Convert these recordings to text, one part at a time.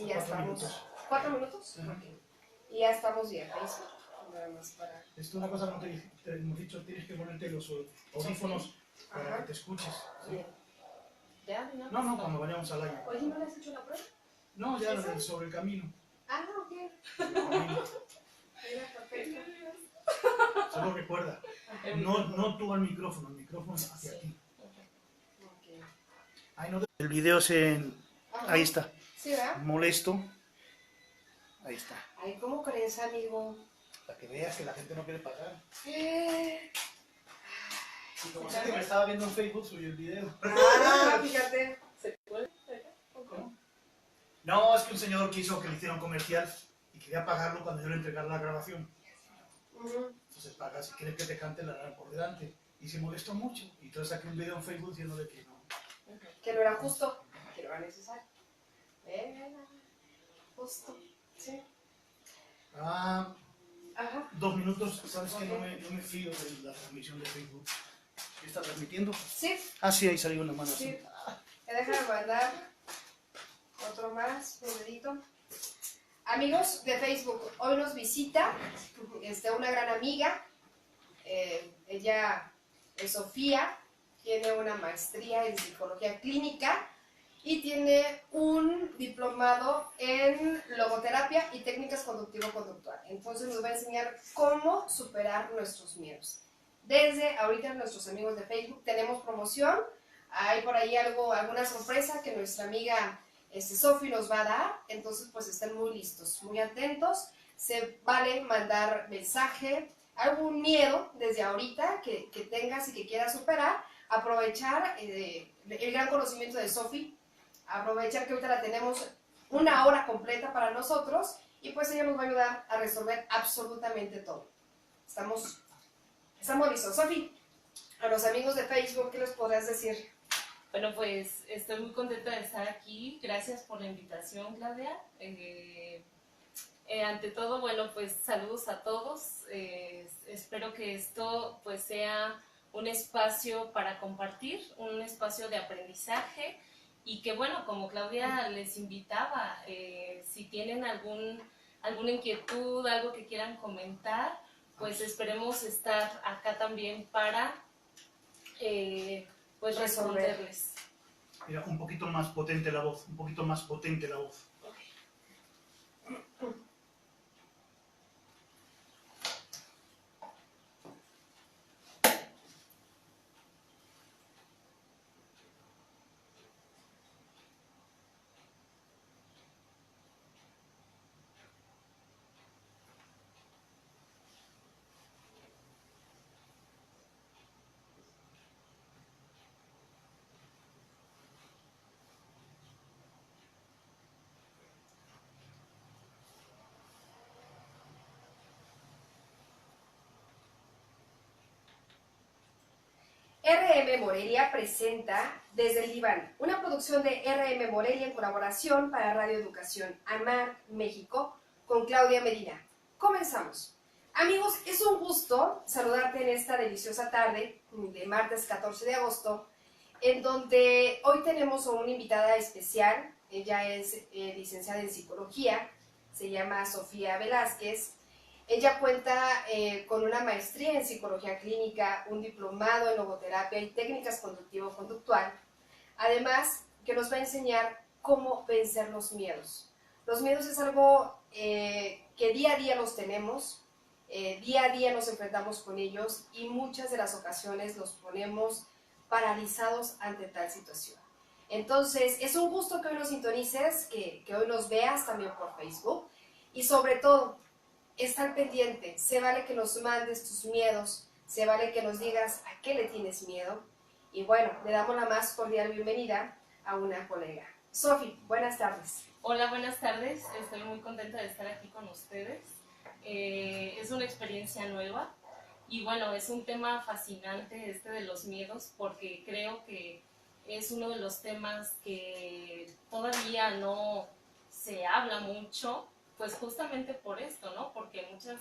Y ya estamos. Minutos. 4 minutos. Okay. Y ya estamos bien. Nada más para. Esto es una cosa que no te hemos dicho, tienes que ponerte los audífonos para que te escuches. ¿Sí? ¿Ya? No, cuando vayamos al aire. Oye, ¿no le has hecho la prueba? No, ya sobre el camino. Ah, no, ok. Mira, perfecto. Solo recuerda, no tú al micrófono, el micrófono hacia ti. Okay. Ahí no, el video es en... Ajá. Ahí está. Sí, ¿verdad? Molesto. Ahí está. Ay, ¿cómo crees, amigo? Para que veas que la gente no quiere pagar. Y como sé que me estaba viendo en Facebook, subí el video. Ah, fíjate. ¿Se puede? ¿Cómo? No, es que un señor quiso que le hiciera un comercial y quería pagarlo cuando yo le entregara la grabación. Entonces paga si quieres que te cante la nada por delante. Y se molestó mucho. Y entonces saqué un video en Facebook diciéndole que no. Que no era justo, que no era necesario. Justo. Sí. Ah, Ajá. 2 minutos. ¿Sabes que no me fío de la transmisión de Facebook? ¿Qué está transmitiendo? Sí. Ah, sí, ahí salió una mano. Sí. Me dejan mandar otro más, un dedito. Amigos de Facebook, hoy nos visita una gran amiga. Ella es Sofía, tiene una maestría en psicología clínica y tiene un diplomado en logoterapia y técnicas conductivo-conductual. Entonces nos va a enseñar cómo superar nuestros miedos. Desde ahorita nuestros amigos de Facebook tenemos promoción, hay por ahí alguna sorpresa que nuestra amiga Sofi nos va a dar, entonces pues estén muy listos, muy atentos. Se vale mandar mensaje, algún miedo desde ahorita que tengas y que quieras superar, aprovechar el gran conocimiento de Sofi, aprovechar que ahorita la tenemos 1 hora completa para nosotros y pues ella nos va a ayudar a resolver absolutamente todo. Estamos listos. Sofi, a los amigos de Facebook, ¿qué les podrás decir? Bueno, pues estoy muy contenta de estar aquí. Gracias por la invitación, Claudia. Ante todo, bueno, pues saludos a todos. Espero que esto pues sea un espacio para compartir, un espacio de aprendizaje y que bueno, como Claudia les invitaba, si tienen alguna inquietud, algo que quieran comentar, pues esperemos estar acá también para pues responderles. Mira, un poquito más potente la voz, un poquito más potente la voz. RM Morelia presenta Desde el Diván, una producción de RM Morelia en colaboración para Radio Educación AMAR México con Claudia Medina. Comenzamos. Amigos, es un gusto saludarte en esta deliciosa tarde de martes 14 de agosto, en donde hoy tenemos a una invitada especial. Ella es licenciada en psicología, se llama Sofía Velázquez. Ella cuenta con una maestría en psicología clínica, un diplomado en logoterapia y técnicas conductivo-conductual. Además, que nos va a enseñar cómo vencer los miedos. Los miedos es algo que día a día los tenemos, día a día nos enfrentamos con ellos y muchas de las ocasiones los ponemos paralizados ante tal situación. Entonces, es un gusto que hoy nos sintonices, que hoy nos veas también por Facebook y sobre todo, estar pendiente. Se vale que nos mandes tus miedos, se vale que nos digas a qué le tienes miedo. Y bueno, le damos la más cordial bienvenida a una colega. Sofi, buenas tardes. Hola, buenas tardes. Estoy muy contenta de estar aquí con ustedes. Es una experiencia nueva y bueno, es un tema fascinante este de los miedos porque creo que es uno de los temas que todavía no se habla mucho, pues justamente por esto, ¿no? Porque muchas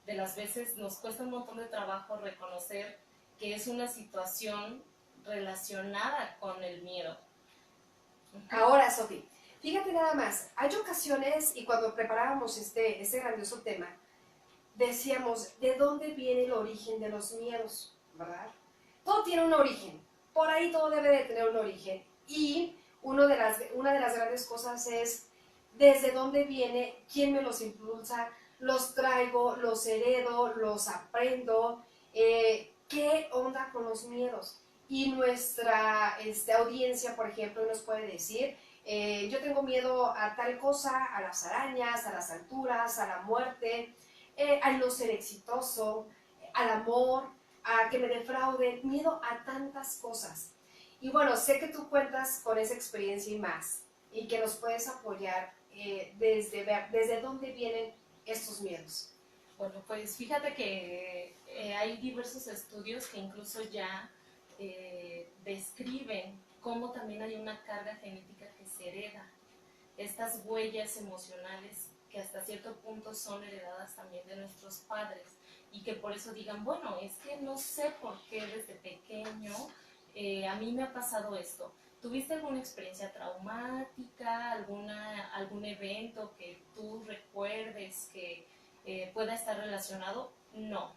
de las veces nos cuesta un montón de trabajo reconocer que es una situación relacionada con el miedo. Ahora, Sofi, Fíjate nada más, hay ocasiones, y cuando preparábamos este grandioso tema, decíamos, ¿de dónde viene el origen de los miedos? ¿Verdad? Todo tiene un origen, por ahí todo debe de tener un origen. Y una de las grandes cosas es, ¿desde dónde viene? ¿Quién me los impulsa? ¿Los traigo? ¿Los heredo? ¿Los aprendo? ¿Qué onda con los miedos? Y nuestra audiencia, por ejemplo, nos puede decir, yo tengo miedo a tal cosa, a las arañas, a las alturas, a la muerte, a no ser exitoso, al amor, a que me defrauden, miedo a tantas cosas. Y bueno, sé que tú cuentas con esa experiencia y más, y que nos puedes apoyar desde ver desde dónde vienen estos miedos. Bueno, pues fíjate que hay diversos estudios que incluso ya describen cómo también hay una carga genética que se hereda. Estas huellas emocionales que hasta cierto punto son heredadas también de nuestros padres y que por eso digan, bueno, es que no sé por qué desde pequeño a mí me ha pasado esto. ¿Tuviste alguna experiencia traumática, algún evento que tú recuerdes que pueda estar relacionado? No.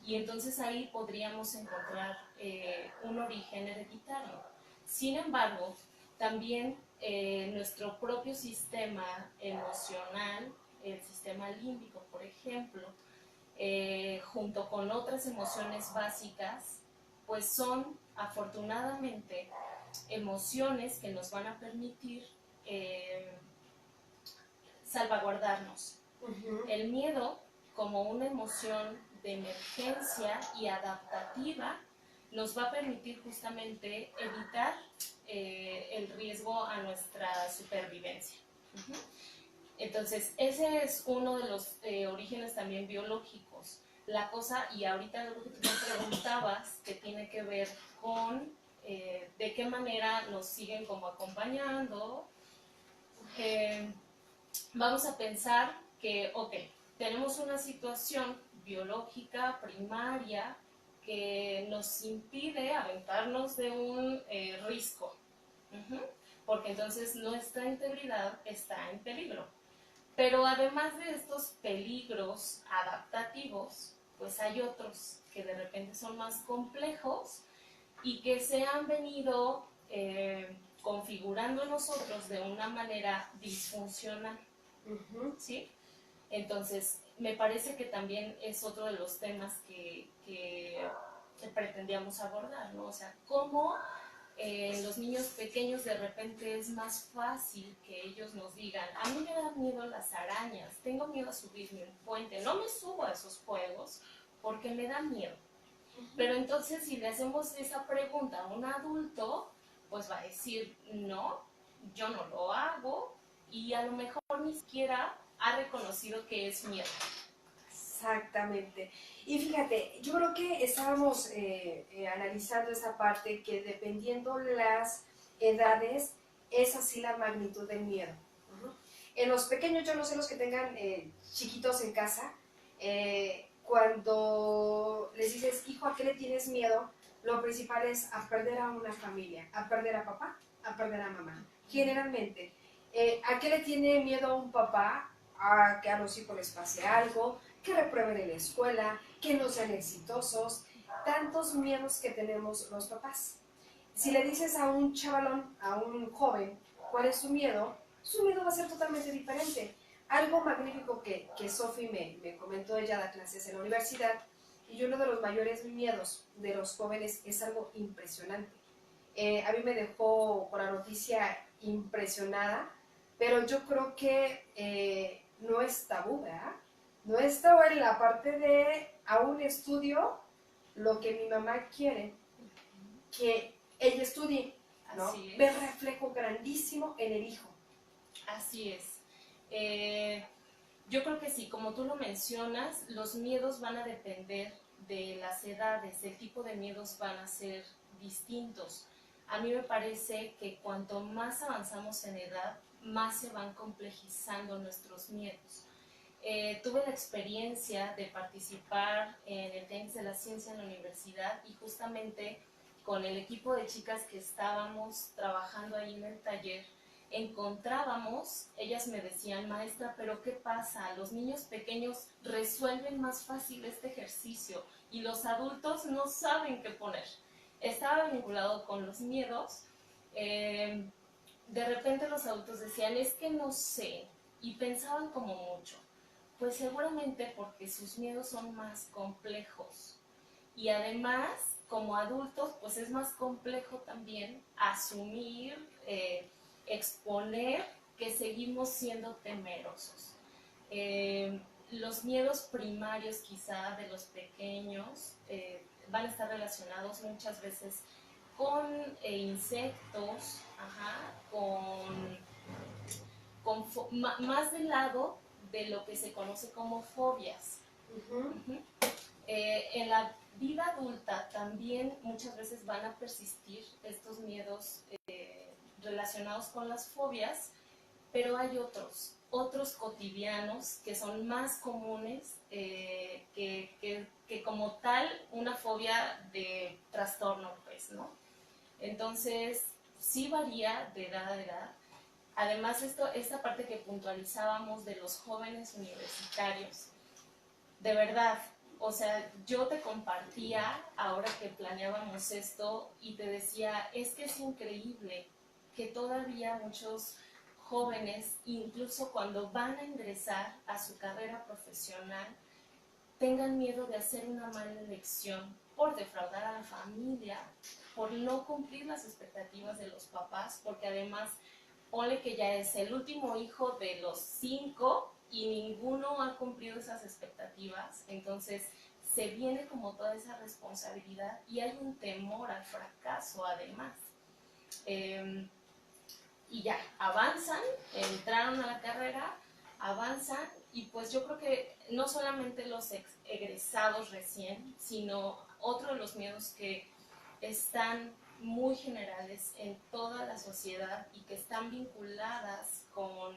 Y entonces ahí podríamos encontrar un origen hereditario. Sin embargo, también nuestro propio sistema emocional, el sistema límbico, por ejemplo, junto con otras emociones básicas, pues son afortunadamente emociones que nos van a permitir salvaguardarnos. El miedo, como una emoción de emergencia y adaptativa, nos va a permitir justamente evitar el riesgo a nuestra supervivencia. Entonces, ese es uno de los orígenes también biológicos. La cosa, y ahorita lo que tú me preguntabas, que tiene que ver con de qué manera nos siguen como acompañando. Vamos a pensar que, ok, tenemos una situación biológica primaria que nos impide aventarnos de un risco, porque entonces nuestra integridad está en peligro. Pero además de estos peligros adaptativos, pues hay otros que de repente son más complejos y que se han venido configurando en nosotros de una manera disfuncional. ¿Sí? Entonces, me parece que también es otro de los temas que pretendíamos abordar, ¿no? O sea, cómo los niños pequeños de repente es más fácil que ellos nos digan, a mí me dan miedo las arañas, tengo miedo a subirme a un puente, no me subo a esos juegos porque me da miedo. Pero entonces si le hacemos esa pregunta a un adulto, pues va a decir, no, yo no lo hago, y a lo mejor ni siquiera ha reconocido que es miedo. Exactamente. Y fíjate, yo creo que estábamos analizando esa parte que dependiendo las edades, es así la magnitud del miedo. En los pequeños, yo no sé los que tengan chiquitos en casa, cuando les dices, hijo, ¿a qué le tienes miedo? Lo principal es a perder a una familia, a perder a papá, a perder a mamá. Generalmente, ¿a qué le tiene miedo un papá? A que a los hijos les pase algo, que reprueben en la escuela, que no sean exitosos, tantos miedos que tenemos los papás. Si le dices a un chavalón, a un joven, cuál es su miedo va a ser totalmente diferente. Algo magnífico que Sofi me comentó, ella da clases en la universidad, y uno de los mayores miedos de los jóvenes es algo impresionante. A mí me dejó con la noticia impresionada, pero yo creo que no es tabú, ¿verdad? No es tabú en la parte de a un estudio lo que mi mamá quiere que ella estudie, ¿no? Ver reflejo grandísimo en el hijo. Así es. Yo creo que sí, como tú lo mencionas, los miedos van a depender de las edades, el tipo de miedos van a ser distintos. A mí me parece que cuanto más avanzamos en edad, más se van complejizando nuestros miedos. Tuve la experiencia de participar en el Tenis de la Ciencia en la universidad y justamente con el equipo de chicas que estábamos trabajando ahí en el taller, encontrábamos, ellas me decían, maestra, pero ¿qué pasa? Los niños pequeños resuelven más fácil este ejercicio y los adultos no saben qué poner. Estaba vinculado con los miedos. De repente los adultos decían, es que no sé, y pensaban como mucho. Pues seguramente porque sus miedos son más complejos. Y además, como adultos, pues es más complejo también asumir, exponer que seguimos siendo temerosos. Los miedos primarios quizá de los pequeños van a estar relacionados muchas veces con insectos, más del lado de lo que se conoce como fobias. En la vida adulta también muchas veces van a persistir estos miedos relacionados con las fobias, pero hay otros cotidianos que son más comunes que como tal una fobia de trastorno, pues, ¿no? Entonces, sí varía de edad a edad. Además, esta parte que puntualizábamos de los jóvenes universitarios, de verdad, o sea, yo te compartía ahora que planeábamos esto y te decía, es que es increíble que todavía muchos jóvenes, incluso cuando van a ingresar a su carrera profesional, tengan miedo de hacer una mala elección por defraudar a la familia, por no cumplir las expectativas de los papás, porque además, ponle que ya es el último hijo de los 5 y ninguno ha cumplido esas expectativas, entonces se viene como toda esa responsabilidad y hay un temor al fracaso además. Y ya, avanzan, entraron a la carrera, avanzan y pues yo creo que no solamente los egresados recién, sino otro de los miedos que están muy generales en toda la sociedad y que están vinculadas con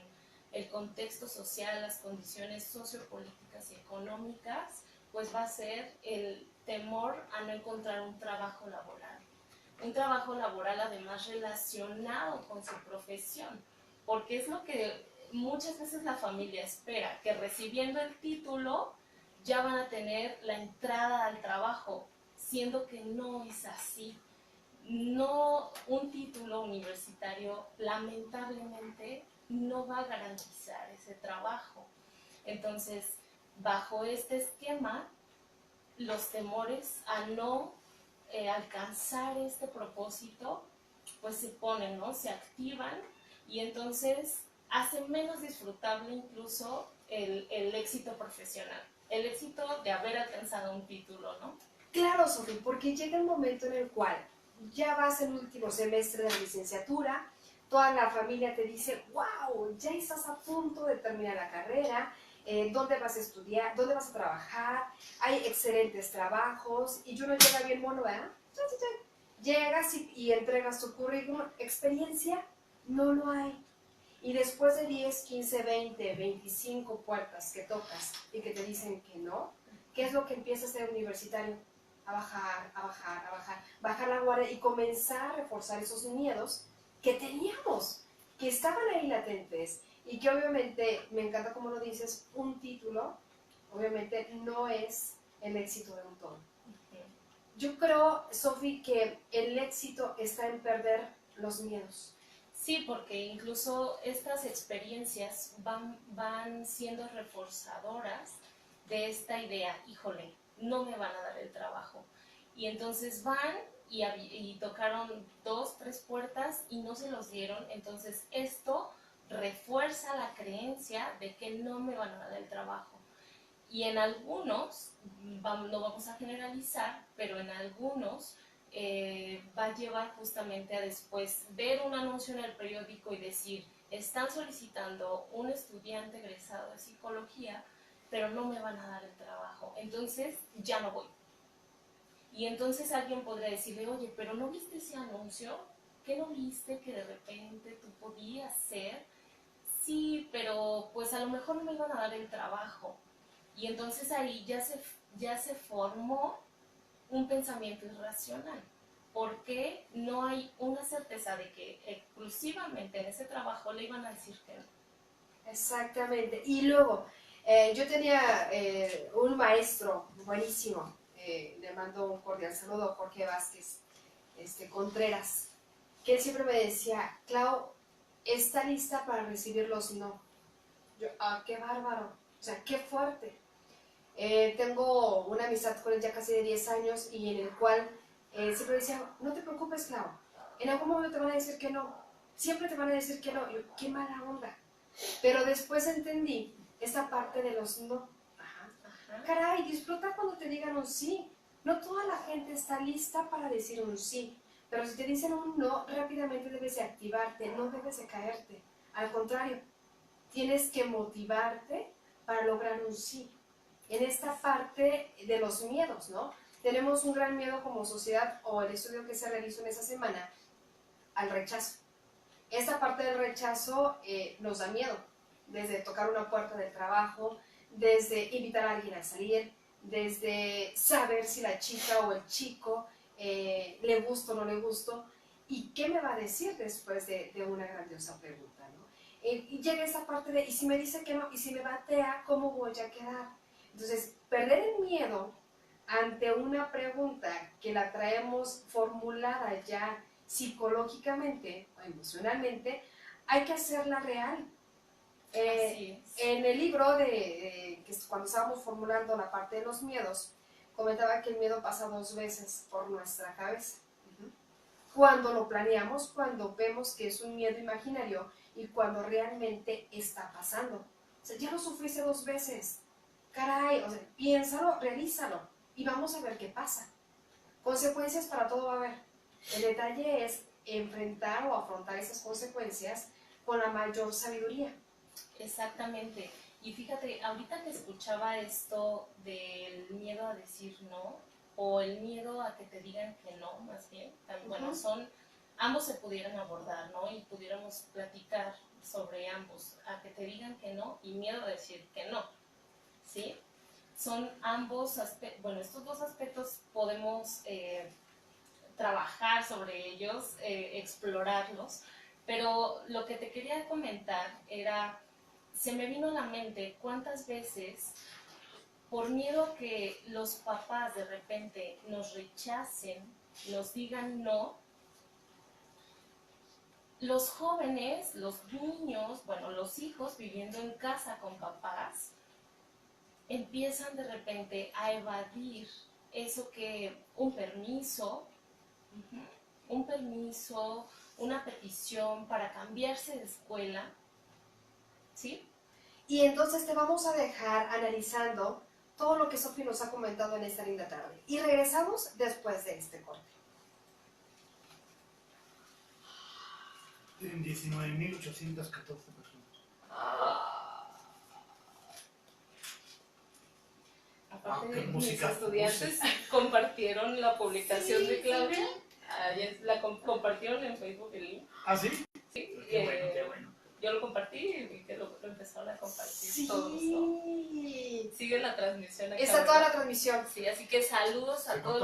el contexto social, las condiciones sociopolíticas y económicas, pues va a ser el temor a no encontrar un trabajo laboral. Un trabajo laboral además relacionado con su profesión, porque es lo que muchas veces la familia espera, que recibiendo el título ya van a tener la entrada al trabajo, siendo que no es así. No, un título universitario lamentablemente no va a garantizar ese trabajo. Entonces, bajo este esquema, los temores a no alcanzar este propósito, pues se ponen, ¿no? Se activan y entonces hacen menos disfrutable incluso el éxito profesional, el éxito de haber alcanzado un título, ¿no? Claro, Sofi, porque llega el momento en el cual ya vas en el último semestre de la licenciatura, toda la familia te dice, wow, ya estás a punto de terminar la carrera, ¿dónde vas a estudiar? ¿Dónde vas a trabajar? Hay excelentes trabajos y uno llega bien mono, ¿verdad? Llegas y entregas tu currículum, experiencia, no lo hay. Y después de 10, 15, 20, 25 puertas que tocas y que te dicen que no, ¿qué es lo que empieza a ser universitario? A bajar, a bajar, a bajar, bajar la guardia y comenzar a reforzar esos miedos que teníamos, que estaban ahí latentes y que obviamente, me encanta como lo dices, un título obviamente no es el éxito de un todo. Yo creo, Sofi, que el éxito está en perder los miedos. Sí, porque incluso estas experiencias van siendo reforzadoras de esta idea, híjole, no me van a dar el trabajo. Y entonces van y tocaron 2, 3 puertas y no se los dieron, entonces esto refuerza la creencia de que no me van a dar el trabajo. Y en algunos, no vamos a generalizar, pero en algunos va a llevar justamente a después ver un anuncio en el periódico y decir, están solicitando un estudiante egresado de psicología, pero no me van a dar el trabajo, entonces ya no voy. Y entonces alguien podría decirle, oye, pero ¿no viste ese anuncio? ¿Qué no viste que de repente tú podías ser? Sí, pero pues a lo mejor no me iban a dar el trabajo. Y entonces ahí ya se formó un pensamiento irracional. ¿por qué no hay una certeza de que exclusivamente en ese trabajo le iban a decir que no? Exactamente. Y luego, yo tenía un maestro buenísimo, le mando un cordial saludo, Jorge Vázquez Contreras, que él siempre me decía, Clau, ¿está lista para recibir los no? Yo, qué bárbaro, o sea, qué fuerte. Tengo una amistad con él ya casi de 10 años y en el cual siempre decía, no te preocupes, Clau, en algún momento te van a decir que no, siempre te van a decir que no. Yo, qué mala onda. Pero después entendí esta parte de los no. Ajá. Ajá. Caray, disfruta cuando te digan un sí. No toda la gente está lista para decir un sí. Pero si te dicen un no, rápidamente debes de activarte, no debes de caerte. Al contrario, tienes que motivarte para lograr un sí. En esta parte de los miedos, ¿no? Tenemos un gran miedo como sociedad, o el estudio que se realizó en esa semana, al rechazo. Esta parte del rechazo nos da miedo, desde tocar una puerta del trabajo, desde invitar a alguien a salir, desde saber si la chica o el chico le gusto o no le gusto, y qué me va a decir después de una grandiosa pregunta, ¿no? Y llega esa parte de, y si me dice que no, y si me batea, ¿cómo voy a quedar? Entonces, perder el miedo ante una pregunta que la traemos formulada ya psicológicamente o emocionalmente, hay que hacerla real. En el libro que cuando estábamos formulando la parte de los miedos, comentaba que el miedo pasa 2 veces por nuestra cabeza. Cuando lo planeamos, cuando vemos que es un miedo imaginario y cuando realmente está pasando. O sea, ya lo sufriste 2 veces. Caray, o sea, piénsalo, realízalo y vamos a ver qué pasa. Consecuencias para todo va a haber. El detalle es enfrentar o afrontar esas consecuencias con la mayor sabiduría. Exactamente. Y fíjate, ahorita que escuchaba esto del miedo a decir no, o el miedo a que te digan que no, más bien, bueno, ambos se pudieran abordar, ¿no? Y pudiéramos platicar sobre ambos, a que te digan que no y miedo a decir que no, ¿sí? Son ambos aspectos, bueno, estos 2 aspectos podemos trabajar sobre ellos, explorarlos, pero lo que te quería comentar era, se me vino a la mente cuántas veces, por miedo a que los papás de repente nos rechacen, nos digan no, los jóvenes, los niños, bueno, los hijos viviendo en casa con papás, empiezan de repente a evadir eso que un permiso, una petición para cambiarse de escuela, ¿sí? Y entonces te vamos a dejar analizando todo lo que Sofi nos ha comentado en esta linda tarde. Y regresamos después de este corte. En 19.814 personas. Aparte, mis estudiantes compartieron la publicación de Claudia. La compartieron en Facebook el link. ¿Ah, sí? Sí. Qué bueno. Yo lo compartí y que lo empezaron a compartir todos, ¿no? Sigue la transmisión acá. Está toda la transmisión. Sí, así que saludos a todos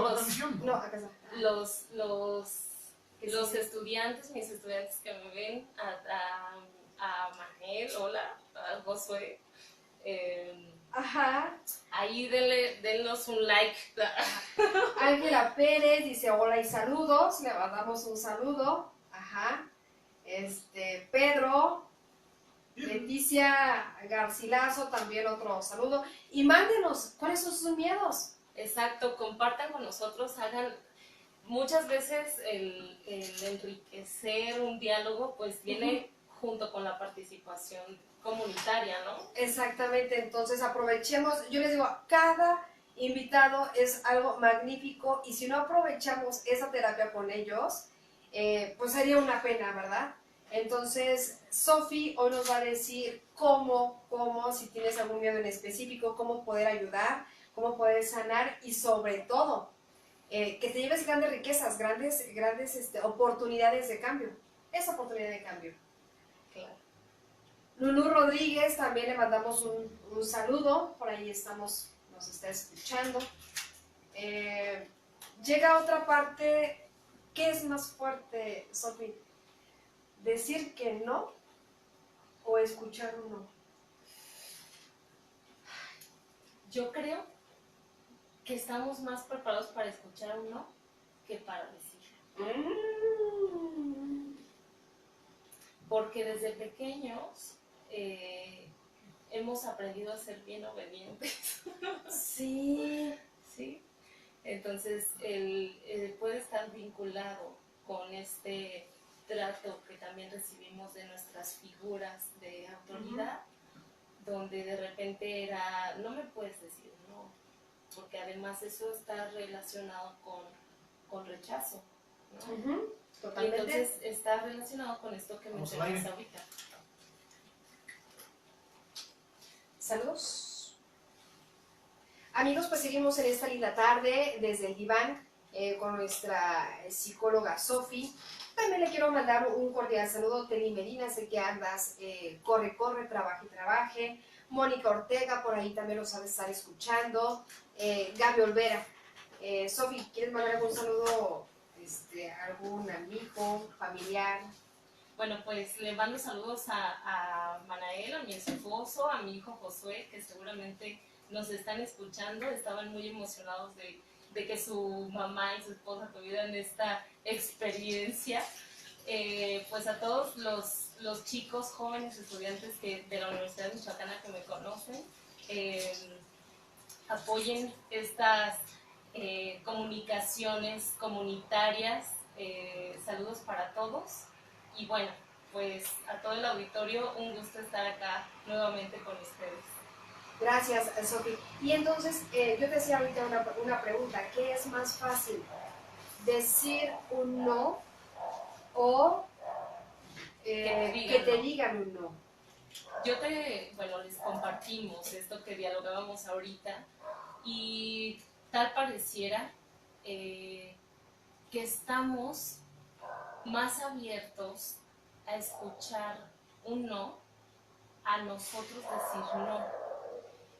los estudiantes, mis estudiantes que me ven, a Manel, hola, a Josué. Ajá. Ahí dennos un like. Ángela Pérez dice hola y saludos, le mandamos un saludo. Ajá. Pedro, Leticia Garcilaso, también otro saludo. Y mándenos, ¿cuáles son sus miedos? Exacto, compartan con nosotros, hagan. Muchas veces el enriquecer un diálogo pues viene junto con la participación comunitaria, ¿no? Exactamente, entonces aprovechemos, yo les digo, cada invitado es algo magnífico y si no aprovechamos esa terapia con ellos, pues sería una pena, ¿verdad? Entonces, Sofi hoy nos va a decir cómo, si tienes algún miedo en específico, cómo poder ayudar, cómo poder sanar y sobre todo, que te lleves grandes riquezas, grandes oportunidades de cambio. Esa oportunidad de cambio. Claro. Lulú Rodríguez, también le mandamos un saludo, por ahí nos está escuchando. Llega otra parte ¿Qué es más fuerte, Sofi? ¿Decir que no o escuchar un no? Yo creo que estamos más preparados para escuchar un no que para decir. Porque desde pequeños hemos aprendido a ser bien obedientes. Sí. ¿Sí? Entonces, puede estar vinculado con este trato que también recibimos de nuestras figuras de autoridad, donde de repente era, no me puedes decir no, porque además eso está relacionado con rechazo, ¿no? Totalmente. Entonces está relacionado con esto que mencionabas ahorita. Saludos. Amigos, pues seguimos en esta linda tarde desde el diván con nuestra psicóloga Sofi. También le quiero mandar un cordial saludo a Teli Medina, sé que andas, corre, trabaje. Mónica Ortega, por ahí también los sabes estar escuchando. Gaby Olvera. Sofi, ¿quieres mandar algún saludo a algún amigo, familiar? Bueno, pues le mando saludos a Manael, a mi esposo, a mi hijo Josué, que seguramente nos están escuchando. Estaban muy emocionados de que su mamá y su esposa tuvieran esta experiencia. Pues a todos los chicos, jóvenes, estudiantes de la Universidad de Michoacana que me conocen, apoyen estas comunicaciones comunitarias. Saludos para todos. Y bueno, pues a todo el auditorio, un gusto estar acá nuevamente con ustedes. Gracias, Sofi. Y entonces, yo te decía ahorita una pregunta, ¿qué es más fácil? ¿Decir un no o que te digan un no? Les compartimos esto que dialogábamos ahorita y tal pareciera que estamos más abiertos a escuchar un no, a nosotros decir no.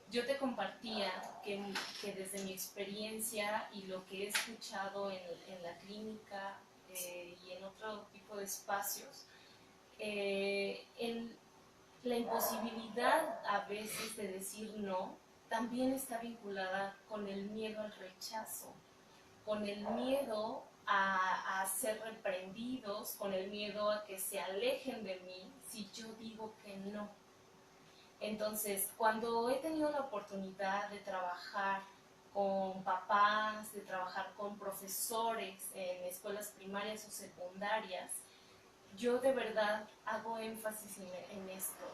Yo te compartía que desde mi experiencia y lo que he escuchado en la clínica y en otro tipo de espacios, la imposibilidad a veces de decir no también está vinculada con el miedo al rechazo, con el miedo a ser reprendidos, con el miedo a que se alejen de mí si yo digo que no. Entonces, cuando he tenido la oportunidad de trabajar con papás, de trabajar con profesores en escuelas primarias o secundarias, yo de verdad hago énfasis en esto.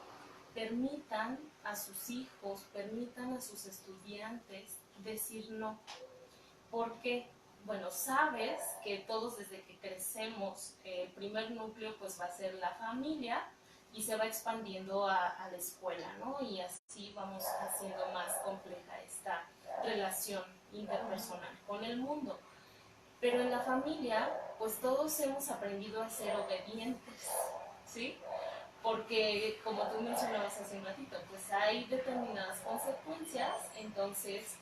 Permitan a sus hijos, permitan a sus estudiantes decir no. Porque, bueno, sabes que todos desde que crecemos, el primer núcleo pues va a ser la familia y se va expandiendo a la escuela, ¿no? Y así vamos haciendo más compleja esta relación interpersonal con el mundo. Pero en la familia, pues todos hemos aprendido a ser obedientes, ¿sí? Porque, como tú mencionabas hace un ratito, pues hay determinadas consecuencias, entonces,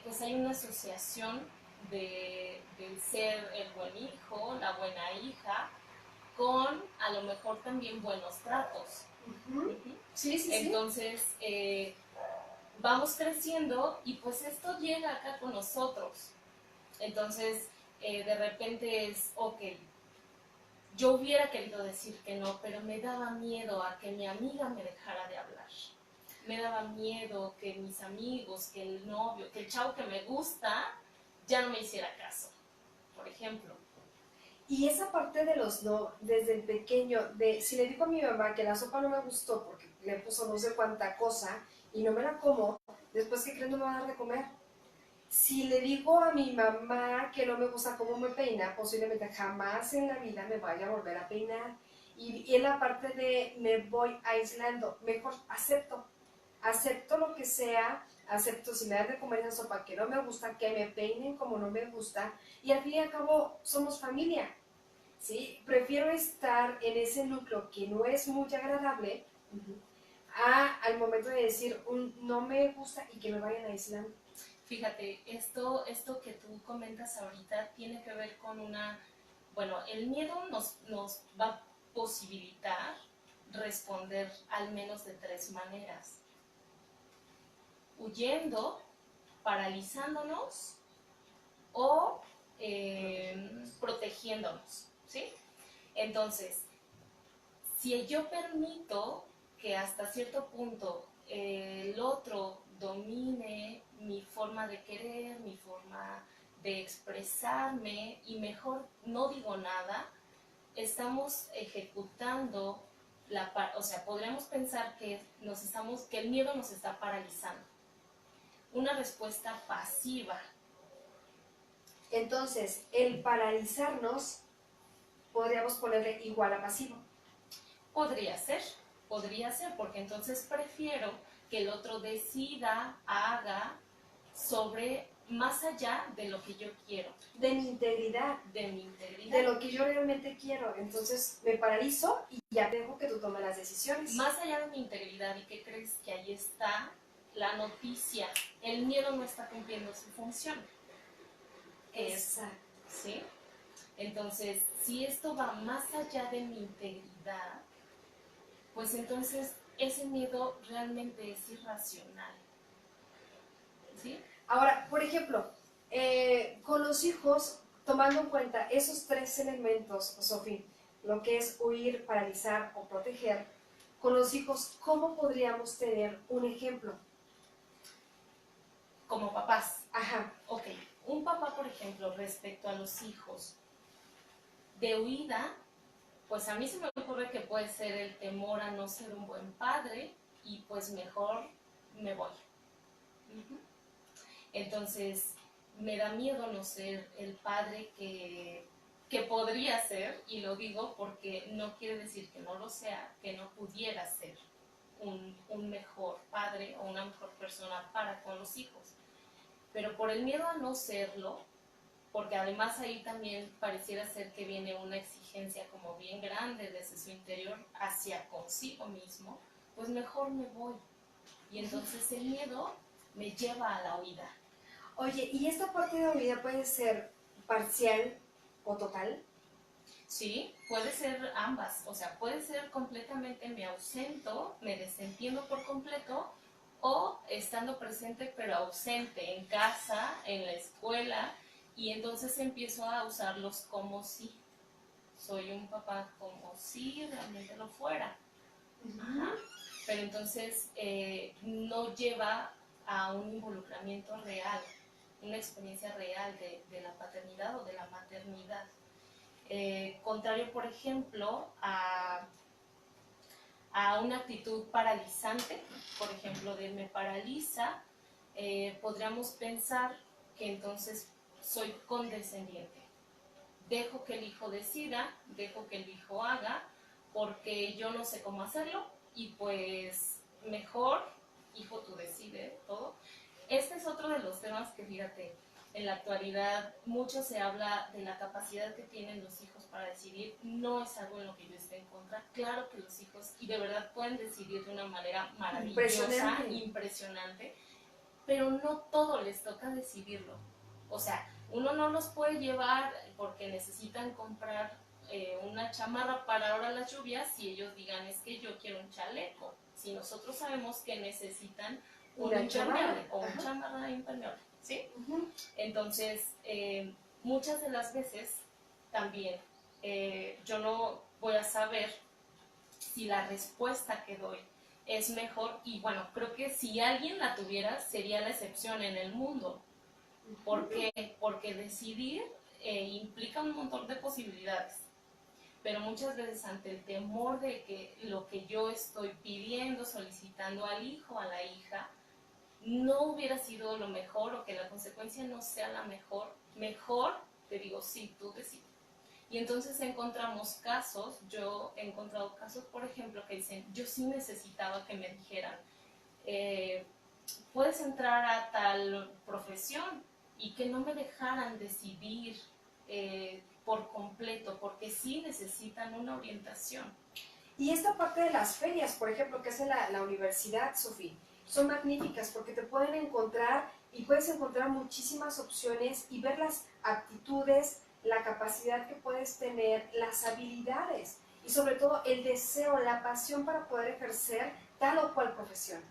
pues hay una asociación del ser el buen hijo, la buena hija, con a lo mejor también buenos tratos. Sí. Entonces, vamos creciendo y pues esto llega acá con nosotros. Entonces, de repente es, ok, yo hubiera querido decir que no, pero me daba miedo a que mi amiga me dejara de hablar. Me daba miedo que mis amigos, que el novio, que el chavo que me gusta, ya no me hiciera caso, por ejemplo. Y esa parte de los no, desde el pequeño, de si le digo a mi mamá que la sopa no me gustó porque le puso no sé cuánta cosa y no me la como, después que creen no me va a dar de comer. Si le digo a mi mamá que no me gusta cómo me peina, posiblemente jamás en la vida me vaya a volver a peinar. Y en la parte de me voy aislando, mejor acepto lo que sea, acepto si me dan de comer esa sopa que no me gusta, que me peinen como no me gusta, y al fin y al cabo somos familia, ¿sí? Prefiero estar en ese núcleo que no es muy agradable al momento de decir un no me gusta y que me vayan aislando. Fíjate, esto que tú comentas ahorita tiene que ver con el miedo nos va a posibilitar responder al menos de 3 maneras. Huyendo, paralizándonos o protegiéndonos, ¿sí? Entonces, si yo permito que hasta cierto punto el otro domine mi forma de querer, mi forma de expresarme y mejor no digo nada, estamos ejecutando podríamos pensar que el miedo nos está paralizando. Una respuesta pasiva. Entonces, el paralizarnos, podríamos ponerle igual a pasivo. Podría ser, porque entonces prefiero que el otro decida, haga más allá de lo que yo quiero. De mi integridad. De mi integridad. De lo que yo realmente quiero. Entonces me paralizo y ya dejo que tú tomes las decisiones. Más allá de mi integridad, ¿y qué crees? Que ahí está la noticia. El miedo no está cumpliendo su función. Exacto. ¿Sí? Entonces, si esto va más allá de mi integridad, pues entonces ese miedo realmente es irracional. ¿Sí? Ahora, por ejemplo, con los hijos, tomando en cuenta esos 3 elementos, Sofi, lo que es huir, paralizar o proteger, con los hijos, ¿cómo podríamos tener un ejemplo? Como papás. Ajá. Ok, un papá, por ejemplo, respecto a los hijos, de huida, pues a mí se me ocurre que puede ser el temor a no ser un buen padre y pues mejor me voy. Entonces, me da miedo no ser el padre que podría ser, y lo digo porque no quiere decir que no lo sea, que no pudiera ser un mejor padre o una mejor persona para con los hijos. Pero por el miedo a no serlo, porque además ahí también pareciera ser que viene una exigencia como bien grande desde su interior hacia consigo mismo, pues mejor me voy. Y entonces el miedo me lleva a la huida. Oye, ¿y esta parte de la huida puede ser parcial o total? Sí, puede ser ambas, o sea, puede ser completamente me ausento, me desentiendo por completo, o estando presente pero ausente en casa, en la escuela, y entonces empiezo a usarlos como si soy un papá, como si realmente lo fuera. Ajá. Pero entonces no lleva a un involucramiento real, una experiencia real de la paternidad o de la maternidad. Contrario, por ejemplo, a una actitud paralizante, por ejemplo, de me paraliza, podríamos pensar que entonces soy condescendiente. Dejo que el hijo decida, dejo que el hijo haga, porque yo no sé cómo hacerlo y pues mejor, hijo, tú decides todo. Este es otro de los temas que, fíjate, en la actualidad mucho se habla de la capacidad que tienen los hijos para decidir. No es algo en lo que yo esté en contra. Claro que los hijos, y de verdad pueden decidir de una manera maravillosa, impresionante, pero no todo les toca decidirlo. O sea, uno no los puede llevar porque necesitan comprar una chamarra para ahora las lluvias si ellos digan es que yo quiero un chaleco. Si nosotros sabemos que necesitan un impermeable o un chamarra impermeable, ¿sí? Entonces, muchas de las veces también yo no voy a saber si la respuesta que doy es mejor, y bueno, creo que si alguien la tuviera sería la excepción en el mundo. ¿Por qué? Porque decidir implica un montón de posibilidades, pero muchas veces ante el temor de que lo que yo estoy pidiendo, solicitando al hijo, a la hija, no hubiera sido lo mejor o que la consecuencia no sea la mejor, te digo, sí, tú decides. Y entonces encontramos casos, yo he encontrado casos, por ejemplo, que dicen, yo sí necesitaba que me dijeran, puedes entrar a tal profesión, y que no me dejaran decidir por completo, porque sí necesitan una orientación. Y esta parte de las ferias, por ejemplo, que hace la universidad, Sofía, son magníficas porque te pueden encontrar y puedes encontrar muchísimas opciones y ver las aptitudes, la capacidad que puedes tener, las habilidades y sobre todo el deseo, la pasión para poder ejercer tal o cual profesión.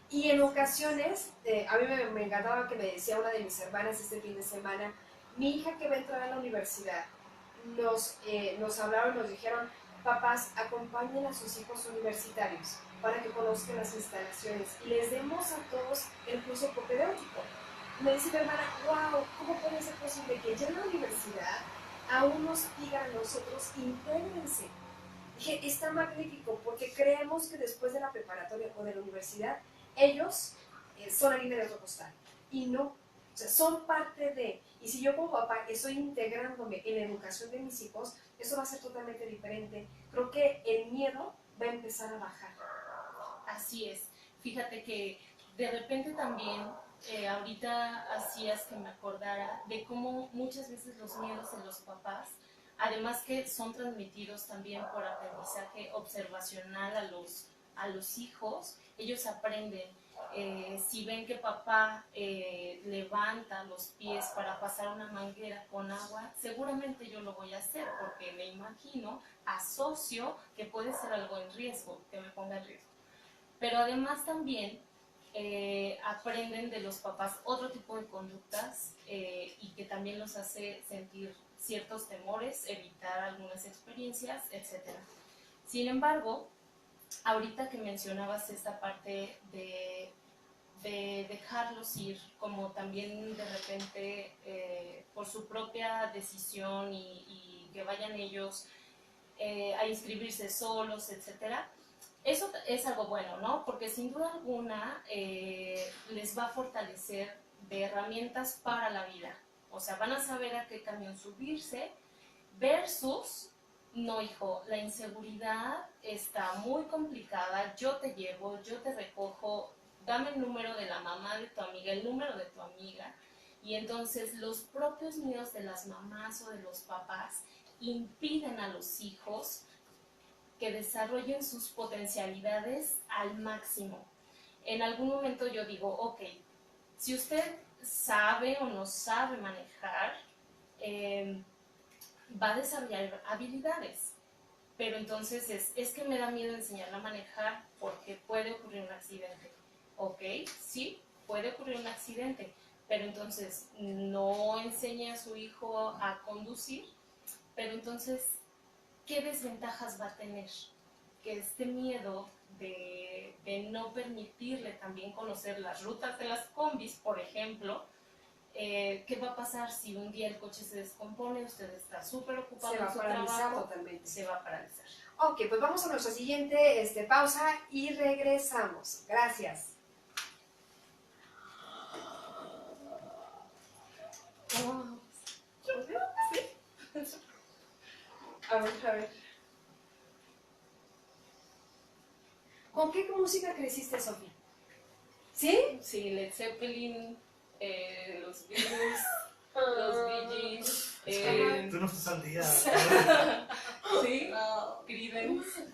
Y en ocasiones, a mí me encantaba que me decía una de mis hermanas este fin de semana, mi hija que va a entrar a la universidad, nos hablaron, nos dijeron, papás, acompañen a sus hijos universitarios para que conozcan las instalaciones y les demos a todos el curso propedéutico. Me dice mi hermana, wow, ¿cómo puede ser posible que ya en la universidad aún nos digan a nosotros, intégrense? Dije, está magnífico, porque creemos que después de la preparatoria o de la universidad, ellos son harina de otro costal. Y no, o sea, son parte de. Y si yo como papá estoy integrándome en la educación de mis hijos, eso va a ser totalmente diferente. Creo que el miedo va a empezar a bajar. Así es. Fíjate que de repente también, ahorita hacías que me acordara de cómo muchas veces los miedos de los papás, además que son transmitidos también por aprendizaje observacional a los hijos, ellos aprenden. Si ven que papá levanta los pies para pasar una manguera con agua, seguramente yo lo voy a hacer porque me imagino, asocio que puede ser algo en riesgo, que me ponga en riesgo. Pero además también aprenden de los papás otro tipo de conductas y que también los hace sentir ciertos temores, evitar algunas experiencias, etc. Sin embargo, ahorita que mencionabas esta parte de dejarlos ir, como también de repente por su propia decisión y que vayan ellos a inscribirse solos, etcétera. Eso es algo bueno, ¿no? Porque sin duda alguna les va a fortalecer de herramientas para la vida. O sea, van a saber a qué camión subirse versus, no hijo, la inseguridad está muy complicada, yo te llevo, yo te recojo, dame el número de la mamá de tu amiga, el número de tu amiga. Y entonces los propios miedos de las mamás o de los papás impiden a los hijos que desarrollen sus potencialidades al máximo. En algún momento yo digo, ok, si usted sabe o no sabe manejar, va a desarrollar habilidades. Pero entonces es que me da miedo enseñarla a manejar porque puede ocurrir un accidente. Ok, sí, puede ocurrir un accidente, pero entonces no enseña a su hijo a conducir, pero entonces ¿qué desventajas va a tener? Que este miedo de no permitirle también conocer las rutas de las combis, por ejemplo, ¿qué va a pasar si un día el coche se descompone, usted está súper ocupado en su trabajo? Totalmente. Se va a paralizar. Ok, pues vamos a nuestra siguiente pausa y regresamos. Gracias. Oh, ¿sí? A ver. ¿Con qué música creciste, Sofía? ¿Sí? Sí, Led Zeppelin, los Beatles, los Bee Gees. Tú no estás al día. Sí, Creedence.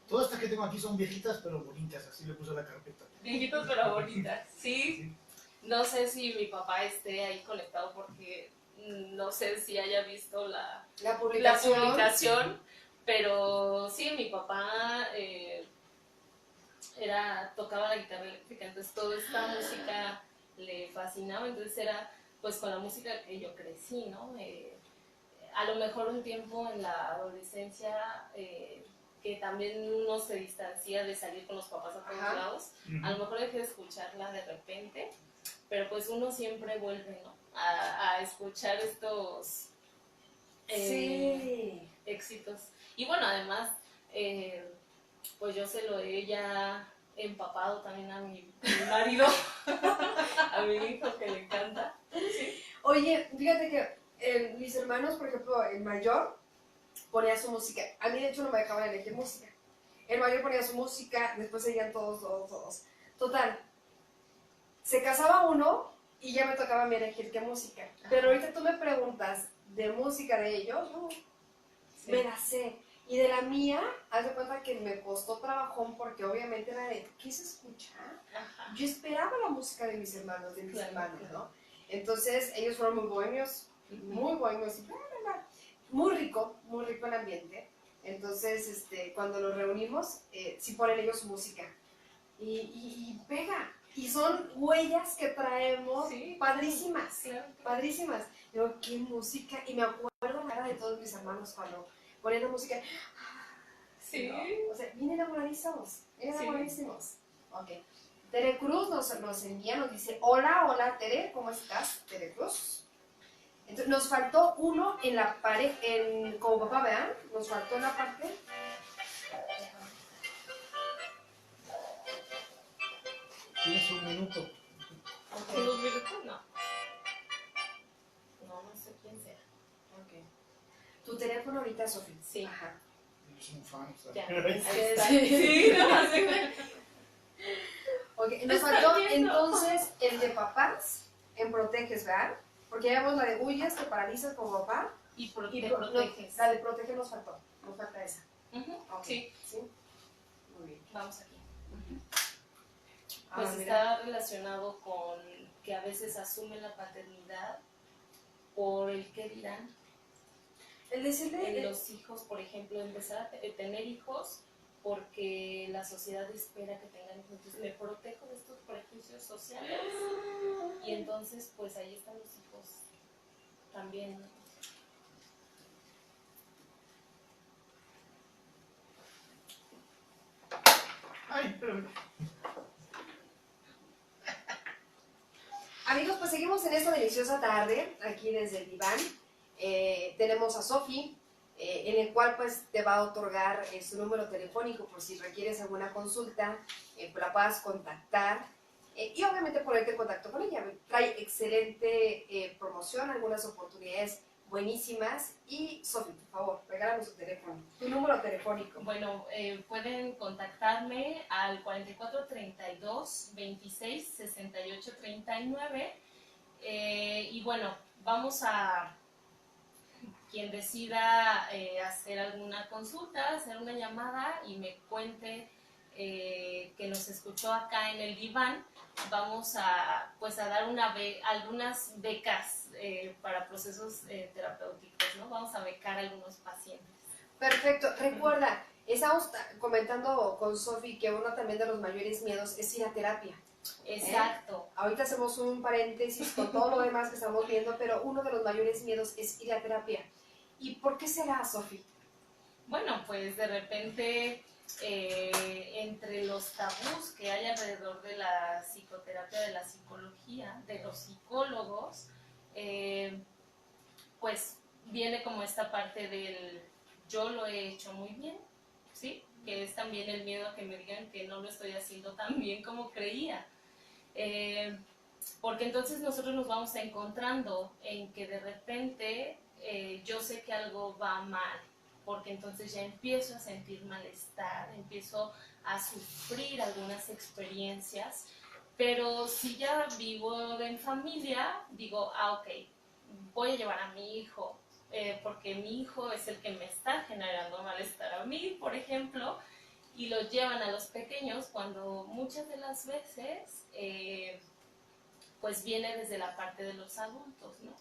Todas estas que tengo aquí son viejitas pero bonitas, así le puse la carpeta. Viejitos pero bonitas. Sí. No sé si mi papá esté ahí conectado porque no sé si haya visto la publicación, pero sí, mi papá tocaba la guitarra eléctrica, entonces toda esta música le fascinaba, entonces era pues con la música que yo crecí, ¿no? A lo mejor un tiempo en la adolescencia que también uno se distancia de salir con los papás a todos lados, a lo mejor dejé de escucharla de repente, pero pues uno siempre vuelve, ¿no? A escuchar estos éxitos. Y bueno, además, pues yo se lo he ya empapado también a mi marido, a mi hijo que le encanta. ¿Sí? Oye, fíjate que mis hermanos, por ejemplo, el mayor ponía su música. A mí de hecho no me dejaban elegir música. El mayor ponía su música, después seguían todos. Total, se casaba uno y ya me tocaba a mí elegir qué música. Pero ahorita tú me preguntas de música de ellos, me la sé. Y de la mía, haz de cuenta que me costó trabajón porque obviamente era de, ¿qué se escucha? Ajá. Yo esperaba la música de mis hermanos, Claro. ¿no? Entonces, ellos fueron muy bohemios, y muy rico el ambiente. Entonces, cuando nos reunimos, sí ponen ellos su música. Y pega. Y son huellas que traemos Sí, padrísimas, claro. padrísimas. Digo, qué música. Y me acuerdo la cara de todos mis hermanos cuando ponían la música. Sí. ¿No? O sea, bien enamoradísimos, bien Sí. enamoradísimos. Ok. Tere Cruz nos envía, nos dice, hola Tere, ¿cómo estás, Tere Cruz? Entonces, nos faltó uno en la pared, como papá, vean, nos faltó en la parte. Tienes un minuto. ¿En los minutos? No. No sé quién sea. Ok. Tu teléfono ahorita, Sofía. Sí. Ajá. Yo soy un fan. Ya. ¿Sabes? Ahí está. Sí. Sí, no sé. Ok, nos faltó entonces el de papás en Proteges, ¿verdad? Porque ya vemos la de huyes, te paralizas como papá. Y Y te proteges. la de Protege nos faltó. Nos falta esa. Ujú, Ok. Sí, ¿Sí? Muy bien. vamos aquí. Ah, Pues mira. está relacionado con que a veces asumen la paternidad por el qué dirán. El decirle. En los hijos, por ejemplo, empezar a tener hijos porque la sociedad espera que tengan hijos. Entonces me protejo de estos prejuicios sociales y entonces pues ahí están los hijos también. Ay, espérame. Amigos, pues seguimos en esta deliciosa tarde, aquí desde el diván. Tenemos a Sofi, en el cual pues te va a otorgar su número telefónico por si requieres alguna consulta, pues la puedas contactar. Y obviamente ponerte en contacto con ella. Trae excelente promoción, algunas oportunidades buenísimas. Y Sofi, por favor, regálanos su teléfono, tu número telefónico. Bueno, pueden contactarme al 44 32 26 68 39 y bueno, vamos a quien decida hacer alguna consulta, hacer una llamada y me cuente que nos escuchó acá en el diván, vamos a pues a dar algunas becas para procesos terapéuticos, ¿no? Vamos a becar a algunos pacientes. Perfecto. Recuerda, estamos comentando con Sofi que uno también de los mayores miedos es ir a terapia. Exacto. Ahorita hacemos un paréntesis con todo lo demás que estamos viendo, pero uno de los mayores miedos es ir a terapia. ¿Y por qué será, Sofi? Bueno, pues de repente entre los tabús que hay alrededor de la psicoterapia, de la psicología, de los psicólogos, pues viene como esta parte del yo lo he hecho muy bien, ¿sí? Que es también el miedo a que me digan que no lo estoy haciendo tan bien como creía. Porque entonces nosotros nos vamos encontrando en que de repente yo sé que algo va mal, porque entonces ya empiezo a sentir malestar, empiezo a sufrir algunas experiencias, pero si ya vivo en familia, digo, ok, voy a llevar a mi hijo, porque mi hijo es el que me está generando malestar a mí, por ejemplo, y lo llevan a los pequeños cuando muchas de las veces pues viene desde la parte de los adultos, ¿no?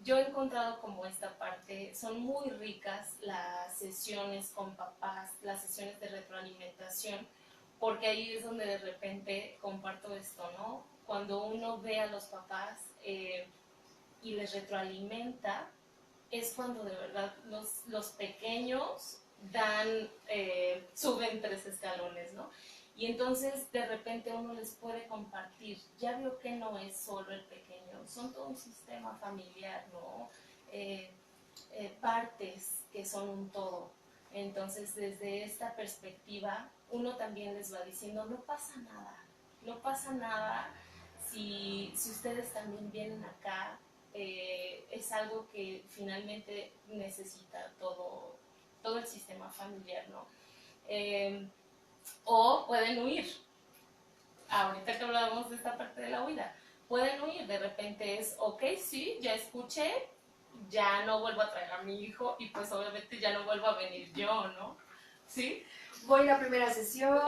Yo he encontrado como esta parte, son muy ricas las sesiones con papás, las sesiones de retroalimentación, porque ahí es donde de repente comparto esto, ¿no? Cuando uno ve a los papás y les retroalimenta, es cuando de verdad los pequeños suben 3 escalones, ¿no? Y entonces de repente uno les puede compartir, ya vio que no es solo el pequeño, son todo un sistema familiar, ¿no? Partes que son un todo. Entonces desde esta perspectiva uno también les va diciendo, no pasa nada si ustedes también vienen acá, es algo que finalmente necesita todo el sistema familiar, ¿no? O pueden huir. Ahorita que hablábamos de esta parte de la huida, pueden huir. De repente es, ok, sí, ya escuché ya no vuelvo a traer a mi hijo y pues obviamente ya no vuelvo a venir yo, ¿no? ¿Sí? Voy a la primera sesión,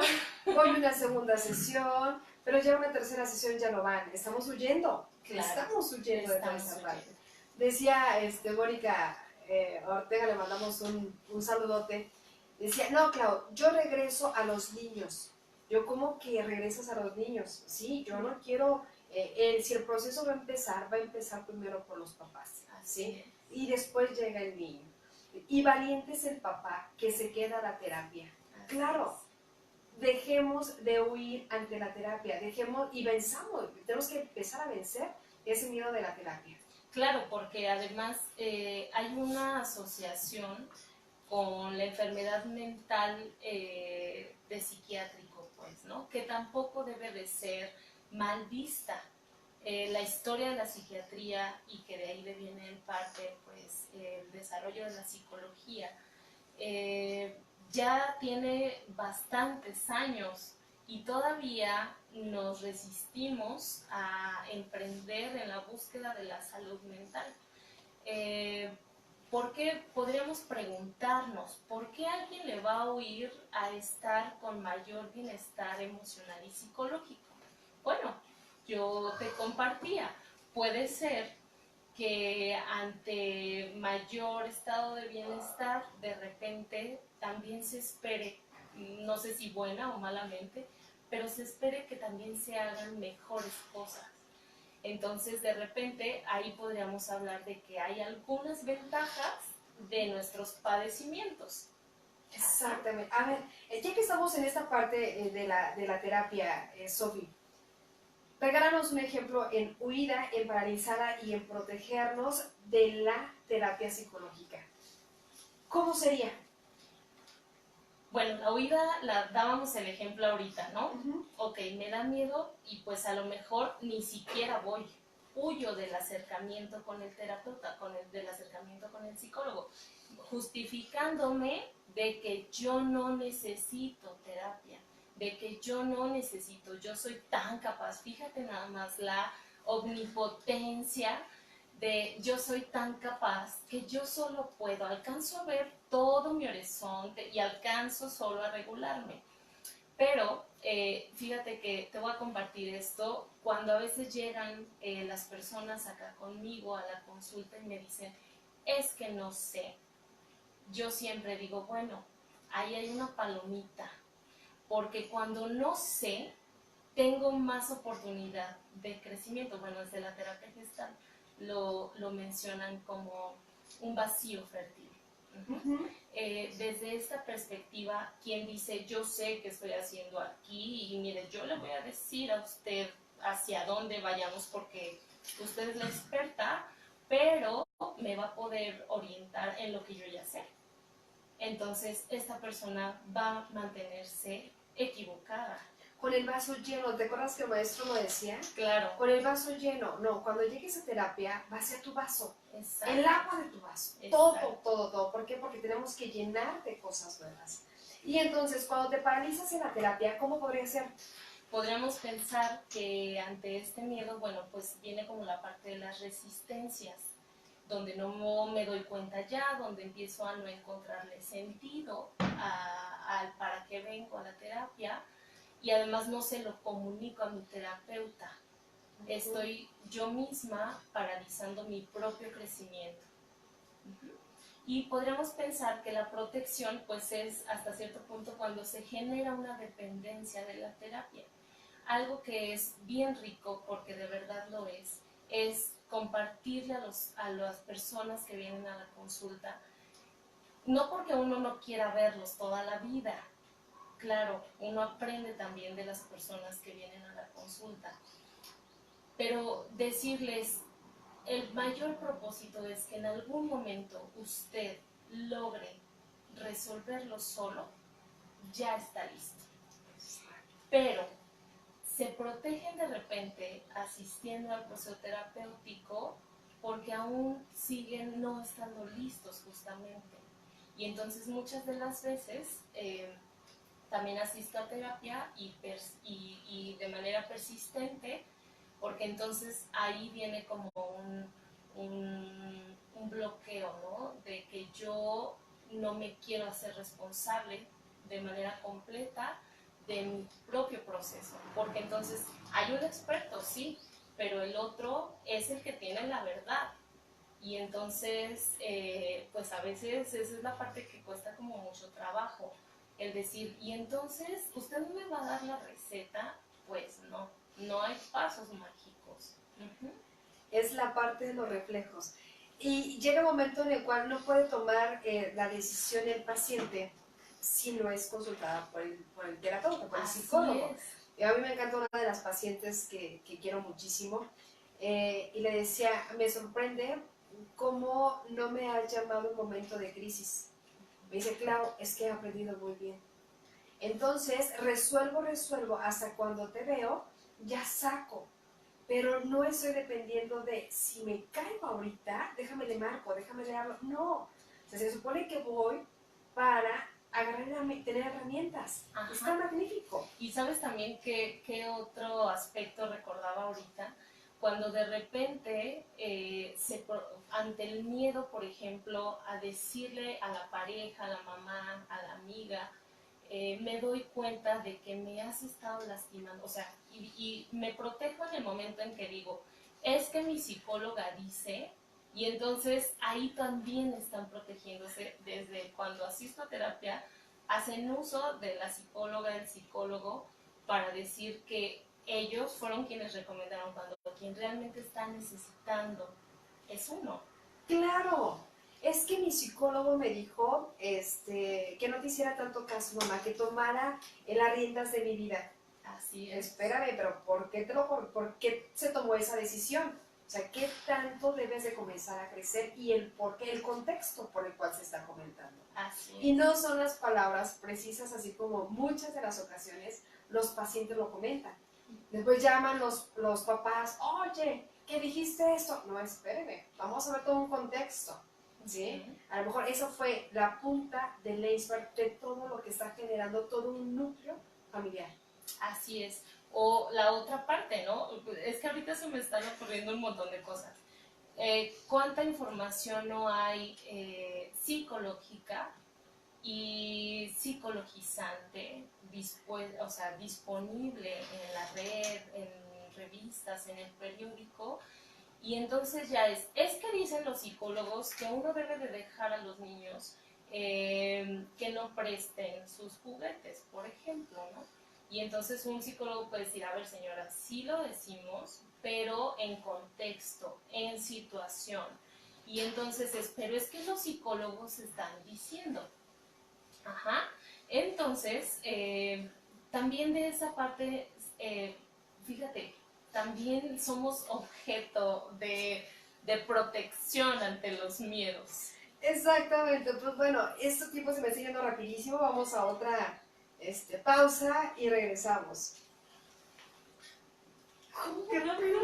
voy a una segunda sesión, pero ya una tercera sesión ya no van. Estamos huyendo, Claro, estamos huyendo de toda estamos esa parte. huyendo. Decía Mónica Ortega, le mandamos un saludote. Decía, no, Clau, yo regreso a los niños. Yo, ¿cómo que regresas a los niños? Sí, yo no quiero, si el proceso va a empezar primero por los papás, ¿sí? Y después llega el niño. Y valiente es el papá que se queda a la terapia. Claro, dejemos de huir ante la terapia, dejemos y venzamos, tenemos que empezar a vencer ese miedo de la terapia. Claro, porque además hay una asociación con la enfermedad mental de psiquiátrico, pues, ¿no? Que tampoco debe de ser mal vista. La historia de la psiquiatría y que de ahí viene en parte, pues, el desarrollo de la psicología, ya tiene bastantes años y todavía nos resistimos a emprender en la búsqueda de la salud mental. Porque podríamos preguntarnos, ¿por qué alguien le va a huir a estar con mayor bienestar emocional y psicológico? Bueno, yo te compartía, puede ser que ante mayor estado de bienestar, de repente también se espere, no sé si buena o malamente, pero se espere que también se hagan mejores cosas. Entonces, de repente, ahí podríamos hablar de que hay algunas ventajas de nuestros padecimientos. Exactamente. A ver, ya que estamos en esta parte de la terapia, Sofi, regálanos un ejemplo en huida, en paralizada y en protegernos de la terapia psicológica. ¿Cómo sería? Bueno, la huida la dábamos el ejemplo ahorita, ¿no? Ok, me da miedo y pues a lo mejor ni siquiera voy. Huyo del acercamiento con el terapeuta, del acercamiento con el psicólogo, justificándome de que yo no necesito terapia, de que yo no necesito, yo soy tan capaz. Fíjate nada más la omnipotencia de yo soy tan capaz que yo solo puedo, alcanzo a ver todo mi horizonte y alcanzo solo a regularme. Pero fíjate que te voy a compartir esto, cuando a veces llegan las personas acá conmigo a la consulta y me dicen, es que no sé, yo siempre digo, bueno, ahí hay una palomita, porque cuando no sé, tengo más oportunidad de crecimiento. Bueno, desde la terapia gestal lo mencionan como un vacío fértil. Desde esta perspectiva, quien dice, yo sé qué estoy haciendo aquí y mire, yo le voy a decir a usted hacia dónde vayamos porque usted es la experta, pero me va a poder orientar en lo que yo ya sé. Entonces, esta persona va a mantenerse equivocada. Con el vaso lleno, ¿te acuerdas que el maestro lo decía? Claro. Con el vaso lleno, no, cuando llegues a terapia, vacía tu vaso. Exacto. El agua de tu vaso. Exacto. Todo. ¿Por qué? Porque tenemos que llenar de cosas nuevas. Y entonces, cuando te paralizas en la terapia, ¿cómo podría ser? Podríamos pensar que ante este miedo, bueno, pues viene como la parte de las resistencias, donde no me doy cuenta ya, donde empiezo a no encontrarle sentido al para qué vengo a la terapia y además no se lo comunico a mi terapeuta. Estoy yo misma paralizando mi propio crecimiento. Y podríamos pensar que la protección pues es hasta cierto punto cuando se genera una dependencia de la terapia. Algo que es bien rico, porque de verdad lo es compartirle a las personas que vienen a la consulta, no porque uno no quiera verlos toda la vida, claro, uno aprende también de las personas que vienen a la consulta, pero decirles, el mayor propósito es que en algún momento usted logre resolverlo solo, ya está listo. Pero se protegen de repente asistiendo al proceso terapéutico porque aún siguen no estando listos justamente. Y entonces muchas de las veces también asisto a terapia y de manera persistente, porque entonces ahí viene como un bloqueo, ¿no? De que yo no me quiero hacer responsable de manera completa de mi propio proceso, porque entonces hay un experto, sí, pero el otro es el que tiene la verdad. Y entonces, pues a veces esa es la parte que cuesta como mucho trabajo, el decir, y entonces, ¿usted no me va a dar la receta? Pues no, no hay pasos mágicos. Uh-huh. Es la parte de los reflejos. Y llega un momento en el cual no puede tomar la decisión el paciente si no es consultada por el terapeuta, por el psicólogo. Y a mí me encanta una de las pacientes que quiero muchísimo, y le decía, me sorprende cómo no me has llamado en momento de crisis. Me dice, Clau, es que he aprendido muy bien. Entonces, resuelvo, hasta cuando te veo, ya saco. Pero no estoy dependiendo de si me caigo ahorita, déjame le marco, déjame le hablo. No, o sea, se supone que voy para tener herramientas. Ajá. Está magnífico. Y sabes también qué otro aspecto recordaba ahorita, cuando de repente ante el miedo, por ejemplo, a decirle a la pareja, a la mamá, a la amiga, me doy cuenta de que me has estado lastimando, o sea, y me protejo en el momento en que digo, es que mi psicóloga dice, y entonces ahí también están protegiéndose. Desde cuando asisto a terapia, hacen uso de la psicóloga, el psicólogo, para decir que ellos fueron quienes recomendaron, cuando quien realmente está necesitando es uno. ¡Claro! Es que mi psicólogo me dijo que no te hiciera tanto caso, mamá, que tomara las riendas de mi vida. Así es. Espérame, pero ¿por qué se tomó esa decisión? O sea, ¿qué tanto debes de comenzar a crecer y el contexto por el cual se está comentando? Así es. Y no son las palabras precisas, así como muchas de las ocasiones los pacientes lo comentan. Después llaman los papás, oye, ¿qué dijiste esto? No, espéreme, vamos a ver todo un contexto. ¿Sí? A lo mejor eso fue la punta del iceberg de todo lo que está generando todo un núcleo familiar. Así es. O la otra parte, ¿no? Es que ahorita se me están ocurriendo un montón de cosas. ¿Cuánta información no hay psicológica y psicologizante disponible en la red, en revistas, en el periódico? Y entonces ya es que dicen los psicólogos que uno debe de dejar a los niños que no presten sus juguetes, por ejemplo, ¿no? Y entonces un psicólogo puede decir, a ver señora, sí lo decimos, pero en contexto, en situación. Y entonces pero es que los psicólogos están diciendo. Ajá. Entonces, también de esa parte, fíjate, también somos objeto de protección ante los miedos. Exactamente, pues bueno, este tiempo se me está yendo rapidísimo, vamos a otra pausa y regresamos. ¡Qué rápido!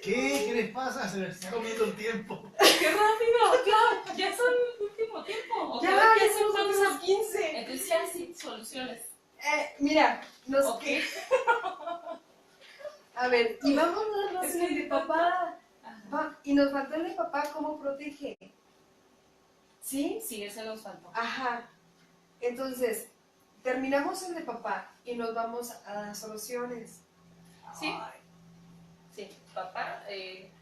¿Qué les pasa? Se les está comiendo el tiempo. ¡Qué rápido! ¡Claro! Ya son el último tiempo. Ya son las 15. Entonces ya sí, soluciones. Mira, Okay. A ver, y vamos a darnos el de papá. Y nos faltó el de papá, ¿cómo protege? ¿Sí? Sí, ese nos faltó. Ajá. Entonces, terminamos el de papá y nos vamos a las soluciones. Sí. Sí, papá,